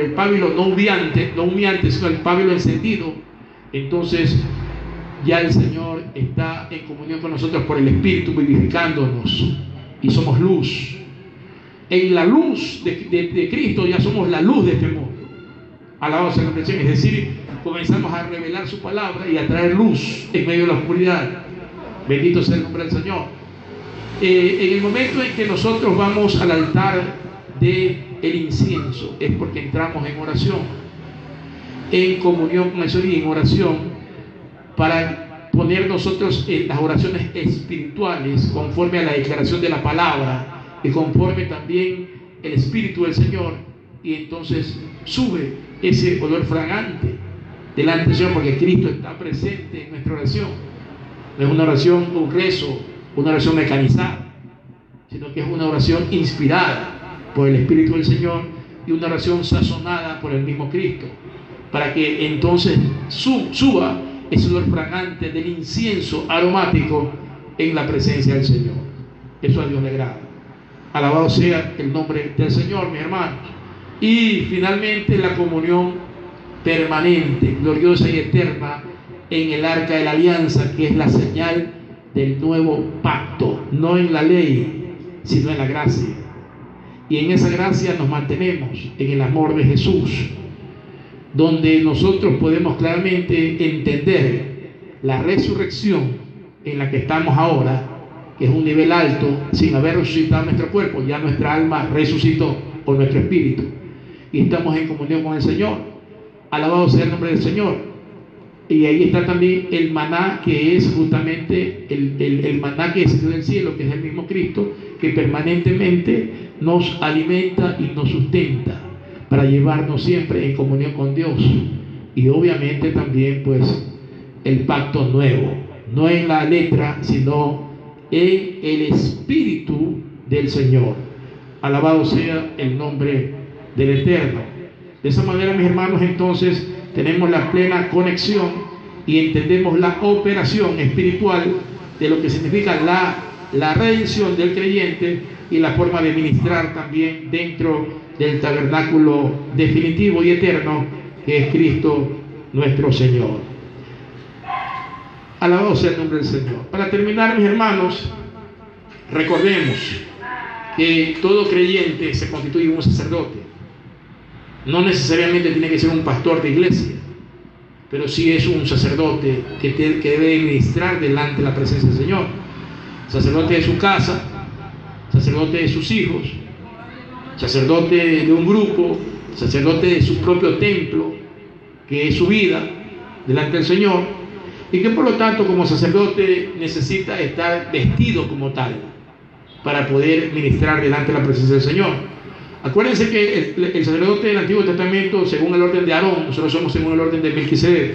Speaker 2: el pábilo no humeante, sino el pábilo encendido, entonces ya el Señor está en comunión con nosotros por el Espíritu, vivificándonos, y somos luz. en la luz de Cristo ya somos la luz de este mundo. Alabado sea la expresión, es decir, comenzamos a revelar su palabra y a traer luz en medio de la oscuridad. Bendito sea el nombre del Señor. En el momento en que nosotros vamos al altar del incienso, es porque entramos en oración, en comunión con el Señor y en oración, para poner nosotros en las oraciones espirituales conforme a la declaración de la palabra y conforme también el Espíritu del Señor, y entonces sube ese olor fragante delante del Señor, porque Cristo está presente en nuestra oración. No es una oración, un rezo, una oración mecanizada, sino que es una oración inspirada por el Espíritu del Señor y una oración sazonada por el mismo Cristo, para que entonces suba ese olor fragante del incienso aromático en la presencia del Señor. Eso a Dios le agrada. Alabado sea el nombre del Señor, mis hermanos. Y finalmente la comunión permanente, gloriosa y eterna en el arca de la alianza, que es la señal del nuevo pacto, no en la ley, sino en la gracia. Y en esa gracia nos mantenemos en el amor de Jesús, donde nosotros podemos claramente entender la resurrección en la que estamos ahora, que es un nivel alto, sin haber resucitado nuestro cuerpo, ya nuestra alma resucitó, o nuestro espíritu, y estamos en comunión con el Señor. Alabado sea el nombre del Señor. Y ahí está también el maná, que es justamente el maná que descendió del cielo, que es el mismo Cristo, que permanentemente nos alimenta y nos sustenta para llevarnos siempre en comunión con Dios. Y obviamente también pues el pacto nuevo, no en la letra, sino en el Espíritu del Señor. Alabado sea el nombre del Eterno. De esa manera, mis hermanos, entonces tenemos la plena conexión y entendemos la operación espiritual de lo que significa la redención del creyente y la forma de ministrar también dentro del tabernáculo definitivo y eterno que es Cristo nuestro Señor. Alabado sea el nombre del Señor. Para terminar, mis hermanos, recordemos que todo creyente se constituye un sacerdote. No necesariamente tiene que ser un pastor de iglesia, pero sí es un sacerdote que debe ministrar delante de la presencia del Señor. Sacerdote de su casa, sacerdote de sus hijos, sacerdote de un grupo, sacerdote de su propio templo, que es su vida delante del Señor, y que por lo tanto como sacerdote necesita estar vestido como tal para poder ministrar delante de la presencia del Señor. Acuérdense que el sacerdote del Antiguo Testamento, según el orden de Aarón, nosotros somos según el orden de Melquisedec,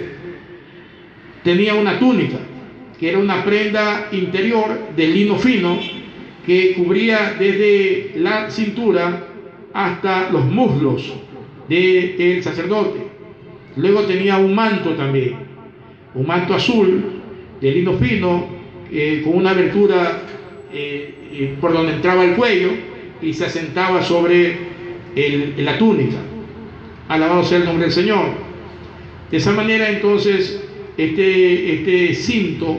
Speaker 2: tenía una túnica, que era una prenda interior de lino fino, que cubría desde la cintura hasta los muslos del sacerdote. Luego tenía un manto también, un manto azul de lino fino, con una abertura por donde entraba el cuello y se asentaba sobre la túnica. Alabado sea el nombre del Señor. De esa manera entonces este cinto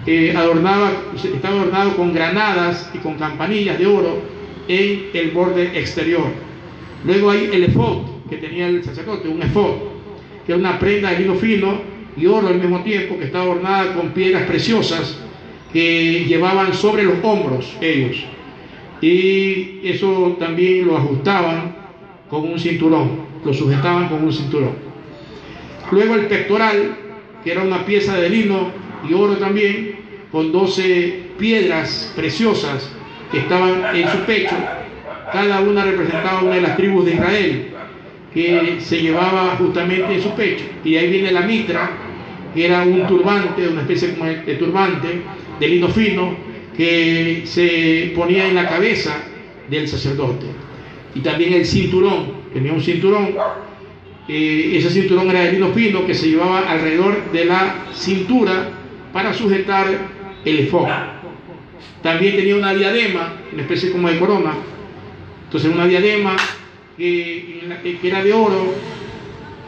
Speaker 2: estaba adornado con granadas y con campanillas de oro en el borde exterior. Luego hay el efod que tenía el sacerdote, un efod, que era una prenda de lino fino y oro al mismo tiempo, que estaba adornada con piedras preciosas que llevaban sobre los hombros ellos, y eso también lo ajustaban con un cinturón, lo sujetaban con un cinturón. Luego el pectoral, que era una pieza de lino y oro también, con 12 piedras preciosas que estaban en su pecho. Cada una representaba una de las tribus de Israel, que se llevaba justamente en su pecho. Y ahí viene la mitra, que era un turbante, una especie como de turbante de lino fino, que se ponía en la cabeza del sacerdote. Y también el cinturón, tenía un cinturón. Ese cinturón era de lino fino, que se llevaba alrededor de la cintura para sujetar el efod. También tenía una diadema, una especie como de corona. Entonces una diadema que era de oro,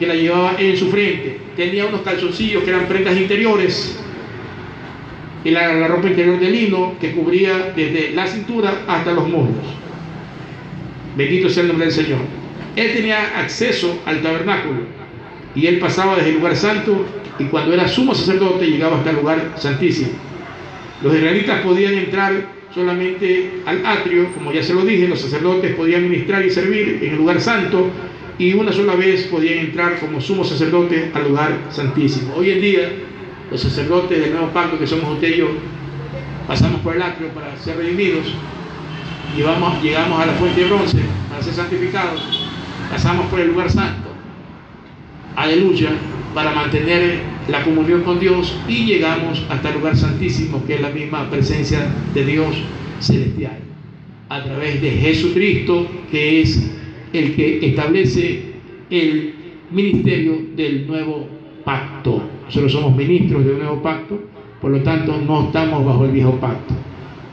Speaker 2: que la llevaba en su frente. Tenía unos calzoncillos que eran prendas interiores, y la ropa interior de lino que cubría desde la cintura hasta los muslos. Bendito sea el nombre del Señor. Él tenía acceso al tabernáculo y él pasaba desde el lugar santo, y cuando era sumo sacerdote llegaba hasta el lugar santísimo. Los israelitas podían entrar solamente al atrio, como ya se lo dije. Los sacerdotes podían ministrar y servir en el lugar santo, y una sola vez podían entrar como sumo sacerdote al lugar santísimo. Hoy en día los sacerdotes del nuevo pacto, que somos usted y yo, pasamos por el atrio para ser redimidos, llegamos a la fuente de bronce para ser santificados, pasamos por el lugar santo, aleluya, para mantener la comunión con Dios, y llegamos hasta el lugar santísimo, que es la misma presencia de Dios celestial, a través de Jesucristo, que es el que establece el ministerio del nuevo pacto. Nosotros somos ministros del nuevo pacto, por lo tanto no estamos bajo el viejo pacto.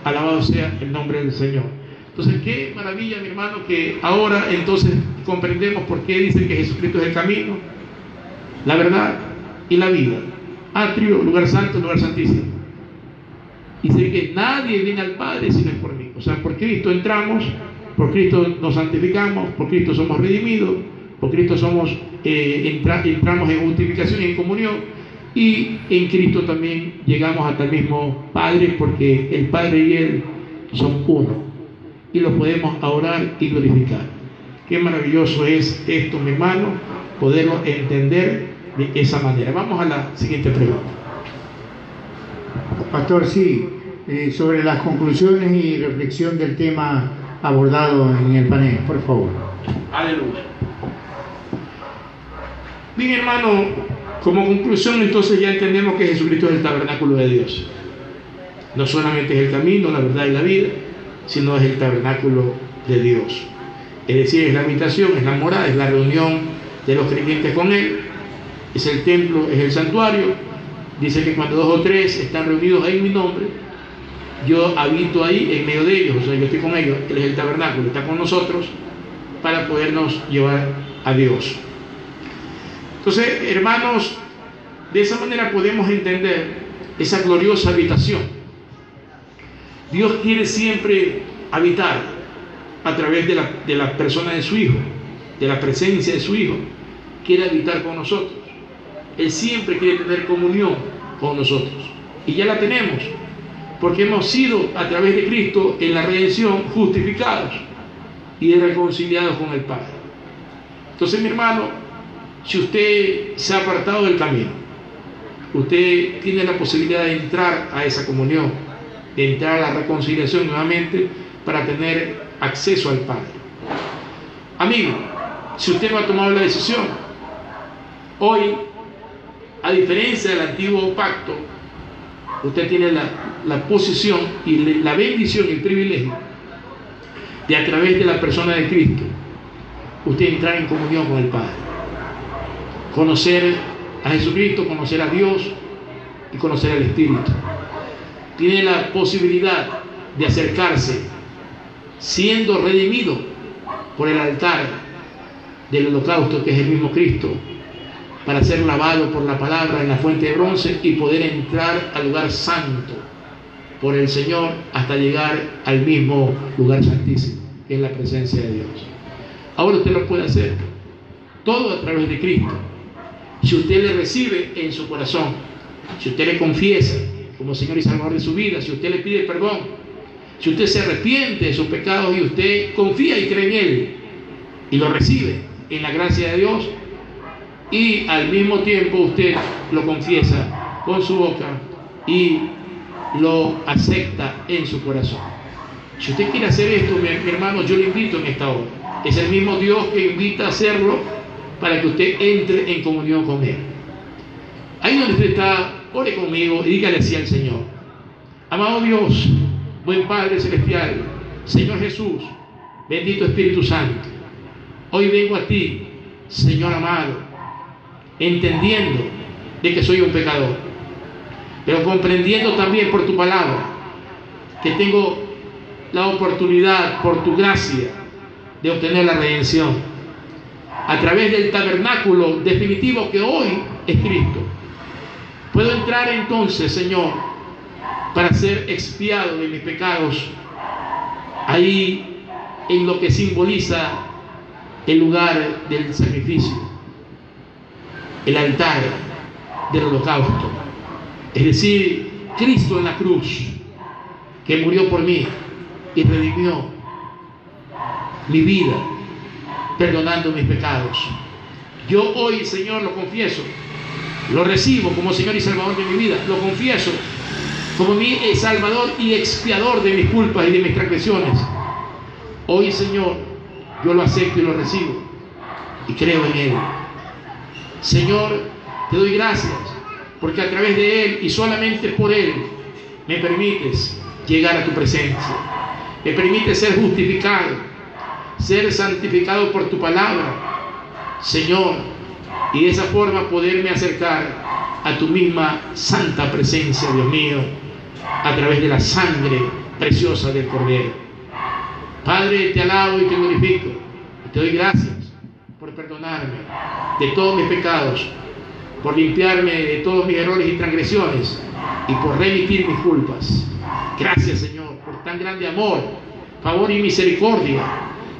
Speaker 2: Alabado sea el nombre del Señor. Entonces, qué maravilla, mi hermano, que ahora entonces comprendemos por qué dice que Jesucristo es el camino, la verdad y la vida. Atrio, lugar santo, lugar santísimo. Y sé que nadie viene al Padre si no es por mí. O sea, por Cristo entramos, por Cristo nos santificamos, por Cristo somos redimidos, por Cristo somos entramos en justificación y en comunión, y en Cristo también llegamos hasta el mismo Padre, porque el Padre y Él son uno, y lo podemos adorar y glorificar. Qué maravilloso es esto, mi hermano, poderlo entender de esa manera. Vamos a la siguiente pregunta.
Speaker 1: Pastor, sí, sobre las conclusiones y reflexión del tema abordado en el panel, por favor.
Speaker 2: Aleluya. Bien, hermano, como conclusión entonces ya entendemos que Jesucristo es el tabernáculo de Dios. No solamente es el camino, la verdad y la vida, sino es el tabernáculo de Dios. Es decir, es la habitación, es la morada, es la reunión de los creyentes con Él, es el templo, es el santuario. Dice que cuando 2 o 3 están reunidos ahí en mi nombre, yo habito ahí en medio de ellos. O sea, yo estoy con ellos. Él es el tabernáculo, está con nosotros para podernos llevar a Dios. Entonces, hermanos, de esa manera podemos entender esa gloriosa habitación. Dios quiere siempre habitar a través de la persona de su Hijo, de la presencia de su Hijo. Quiere habitar con nosotros. Él siempre quiere tener comunión con nosotros, y ya la tenemos, porque hemos sido a través de Cristo en la redención justificados y reconciliados con el Padre. Entonces, mi hermano, si usted se ha apartado del camino, usted tiene la posibilidad de entrar a esa comunión, de entrar a la reconciliación nuevamente para tener acceso al Padre. Amigo, si usted no ha tomado la decisión, hoy, a diferencia del antiguo pacto, usted tiene la posición y la bendición y el privilegio de, a través de la persona de Cristo, usted entrar en comunión con el Padre, conocer a Jesucristo, conocer a Dios y conocer al Espíritu. Tiene la posibilidad de acercarse siendo redimido por el altar del holocausto, que es el mismo Cristo, para ser lavado por la palabra en la fuente de bronce y poder entrar al lugar santo por el Señor hasta llegar al mismo lugar santísimo, que es la presencia de Dios. Ahora usted lo puede hacer todo a través de Cristo. Si usted le recibe en su corazón, si usted le confiesa como Señor y Salvador de su vida, si usted le pide perdón, si usted se arrepiente de sus pecados y usted confía y cree en Él y lo recibe en la gracia de Dios, y al mismo tiempo usted lo confiesa con su boca y lo acepta en su corazón. Si usted quiere hacer esto, mi hermano, yo le invito en esta hora. Es el mismo Dios que invita a hacerlo para que usted entre en comunión con Él. Ahí donde usted está, ore conmigo y dígale así al Señor: amado Dios, buen Padre Celestial, Señor Jesús, bendito Espíritu Santo, hoy vengo a ti, Señor amado, entendiendo de que soy un pecador, pero comprendiendo también por tu palabra que tengo la oportunidad, por tu gracia, de obtener la redención a través del tabernáculo definitivo que hoy es Cristo. Puedo entrar entonces, Señor, para ser expiado de mis pecados ahí en lo que simboliza el lugar del sacrificio, el altar del holocausto, es decir, Cristo en la cruz, que murió por mí y redimió mi vida, perdonando mis pecados. Yo hoy, Señor, lo confieso, lo recibo como Señor y Salvador de mi vida, lo confieso como mi Salvador y expiador de mis culpas y de mis transgresiones. Hoy, Señor, yo lo acepto y lo recibo y creo en Él. Señor, te doy gracias porque a través de Él y solamente por Él me permites llegar a tu presencia, me permites ser justificado, ser santificado por tu palabra, Señor, y de esa forma poderme acercar a tu misma santa presencia, Dios mío, a través de la sangre preciosa del Cordero. Padre, te alabo y te glorifico y te doy gracias por perdonarme de todos mis pecados, por limpiarme de todos mis errores y transgresiones y por remitir mis culpas. Gracias, Señor, por tan grande amor, favor y misericordia.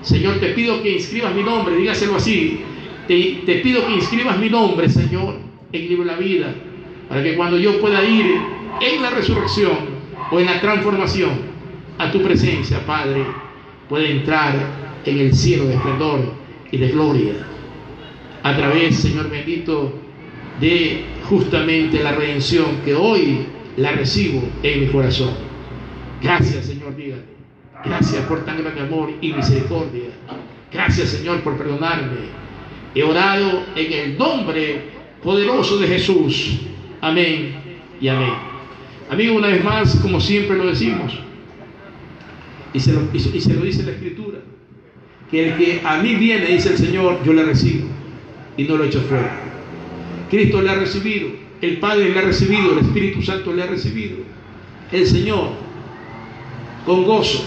Speaker 2: Señor, te pido que inscribas mi nombre, dígaselo así, te pido que inscribas mi nombre, Señor, en el libro de la vida, para que cuando yo pueda ir en la resurrección o en la transformación a tu presencia, Padre, pueda entrar en el cielo de esplendor y de gloria, a través, Señor bendito, de justamente la redención que hoy la recibo en mi corazón. Gracias, Señor, dígale. Gracias por tan grande amor y misericordia. Gracias, Señor, por perdonarme. He orado en el nombre poderoso de Jesús. Amén y amén. Amigo, una vez más, como siempre lo decimos, y se lo dice la Escritura, que el que a mí viene, dice el Señor, yo le recibo y no lo echo fuera. Cristo le ha recibido, el Padre le ha recibido, el Espíritu Santo le ha recibido, el Señor con gozo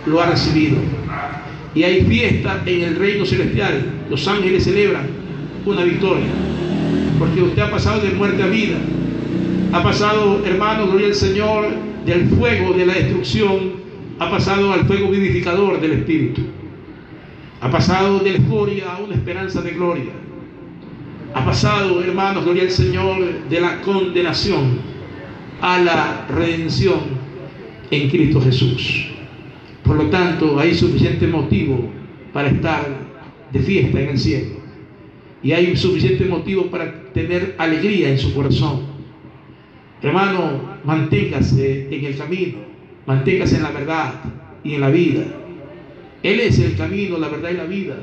Speaker 2: lo ha recibido, y hay fiesta en el reino celestial. Los ángeles celebran una victoria, porque usted ha pasado de muerte a vida, ha pasado, hermano, gloria al Señor, del fuego de la destrucción, ha pasado al fuego vivificador del Espíritu, ha pasado de la escoria a una esperanza de gloria, ha pasado, hermanos, gloria al Señor, de la condenación a la redención en Cristo Jesús. Por lo tanto, hay suficiente motivo para estar de fiesta en el cielo, y hay suficiente motivo para tener alegría en su corazón. Hermano, manténgase en el camino, manténgase en la verdad y en la vida. Él es el camino, la verdad y la vida.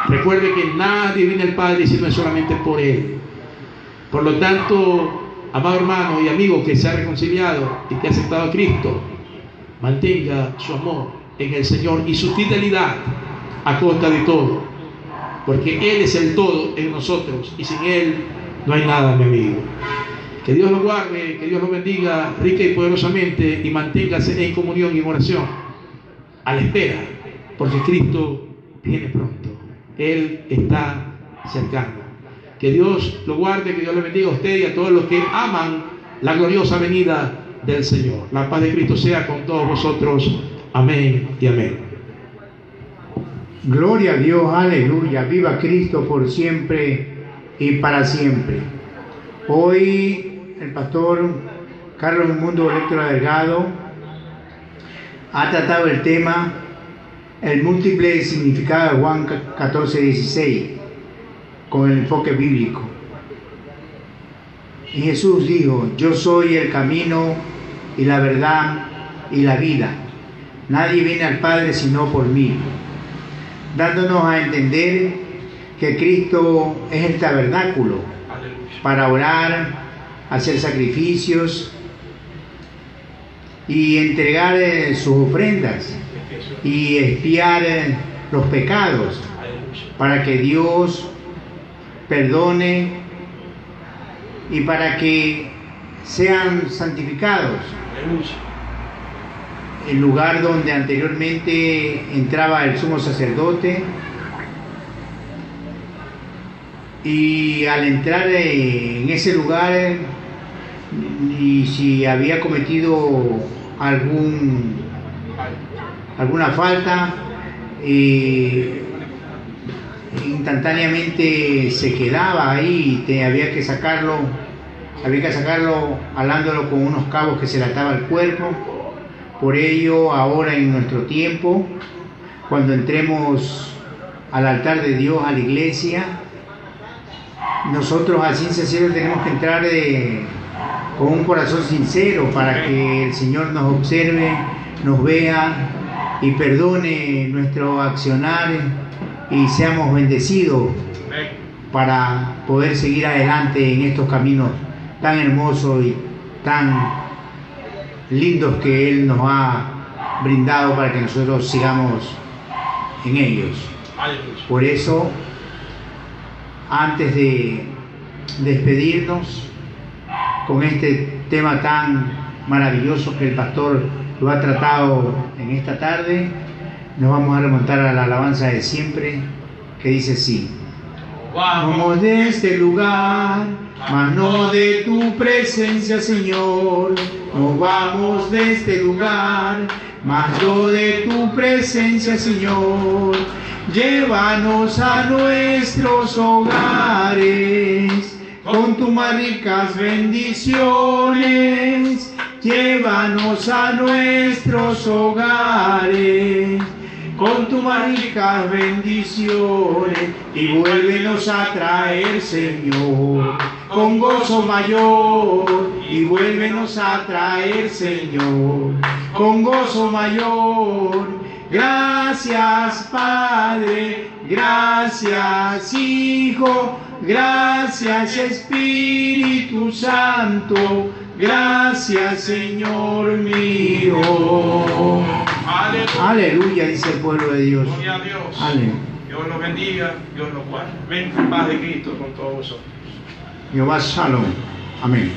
Speaker 2: Recuerde que nadie viene al Padre si no es solamente por Él. Por lo tanto, amado hermano y amigo que se ha reconciliado y que ha aceptado a Cristo, mantenga su amor en el Señor y su fidelidad a costa de todo, porque Él es el todo en nosotros y sin Él no hay nada, mi amigo. Que Dios lo guarde, que Dios lo bendiga rica y poderosamente, y manténgase en comunión y en oración a la espera, porque Cristo viene pronto. Él está cercano. Que Dios lo guarde, que Dios le bendiga a usted y a todos los que aman la gloriosa venida del Señor. La paz de Cristo sea con todos vosotros. Amén y amén.
Speaker 1: Gloria a Dios, aleluya. Viva Cristo por siempre y para siempre. Hoy el pastor Carlos Mundo Lectora Delgado ha tratado el tema el múltiple significado de Juan 14:16 con el enfoque bíblico. Y Jesús dijo: yo soy el camino y la verdad y la vida. Nadie viene al Padre sino por mí, dándonos a entender que Cristo es el tabernáculo para orar, hacer sacrificios y entregar sus ofrendas y expiar los pecados para que Dios perdone y para que sean santificados. El lugar donde anteriormente entraba el sumo sacerdote, y al entrar en ese lugar, y si había cometido alguna falta, instantáneamente se quedaba ahí, había que sacarlo alándolo con unos cabos que se le ataba al cuerpo. Por ello, ahora en nuestro tiempo, cuando entremos al altar de Dios, a la iglesia, nosotros a ciencia cierta tenemos que entrar con un corazón sincero para que el Señor nos observe, nos vea y perdone nuestro accionar y seamos bendecidos para poder seguir adelante en estos caminos tan hermosos y tan lindos que Él nos ha brindado para que nosotros sigamos en ellos. Por eso, antes de despedirnos con este tema tan maravilloso que el pastor lo ha tratado en esta tarde, nos vamos a remontar a la alabanza de siempre, que dice así: vamos de este lugar, mas no de tu presencia, Señor. Nos vamos de este lugar, mas no de tu presencia, Señor. Llévanos a nuestros hogares con tus más ricas bendiciones. Llévanos a nuestros hogares con tus más ricas bendiciones y vuélvenos a traer, Señor, con gozo mayor. Y vuélvenos a traer, Señor, con gozo mayor. Gracias, Padre, gracias, Hijo, gracias, Espíritu Santo, gracias, Señor mío.
Speaker 2: Aleluya.
Speaker 1: Aleluya, dice el pueblo de Dios.
Speaker 2: Gloria a Dios.
Speaker 1: Aleluya.
Speaker 2: Dios los bendiga, Dios los guarde. Ven en paz de Cristo con todos vosotros.
Speaker 1: Jehová Shalom. Amén.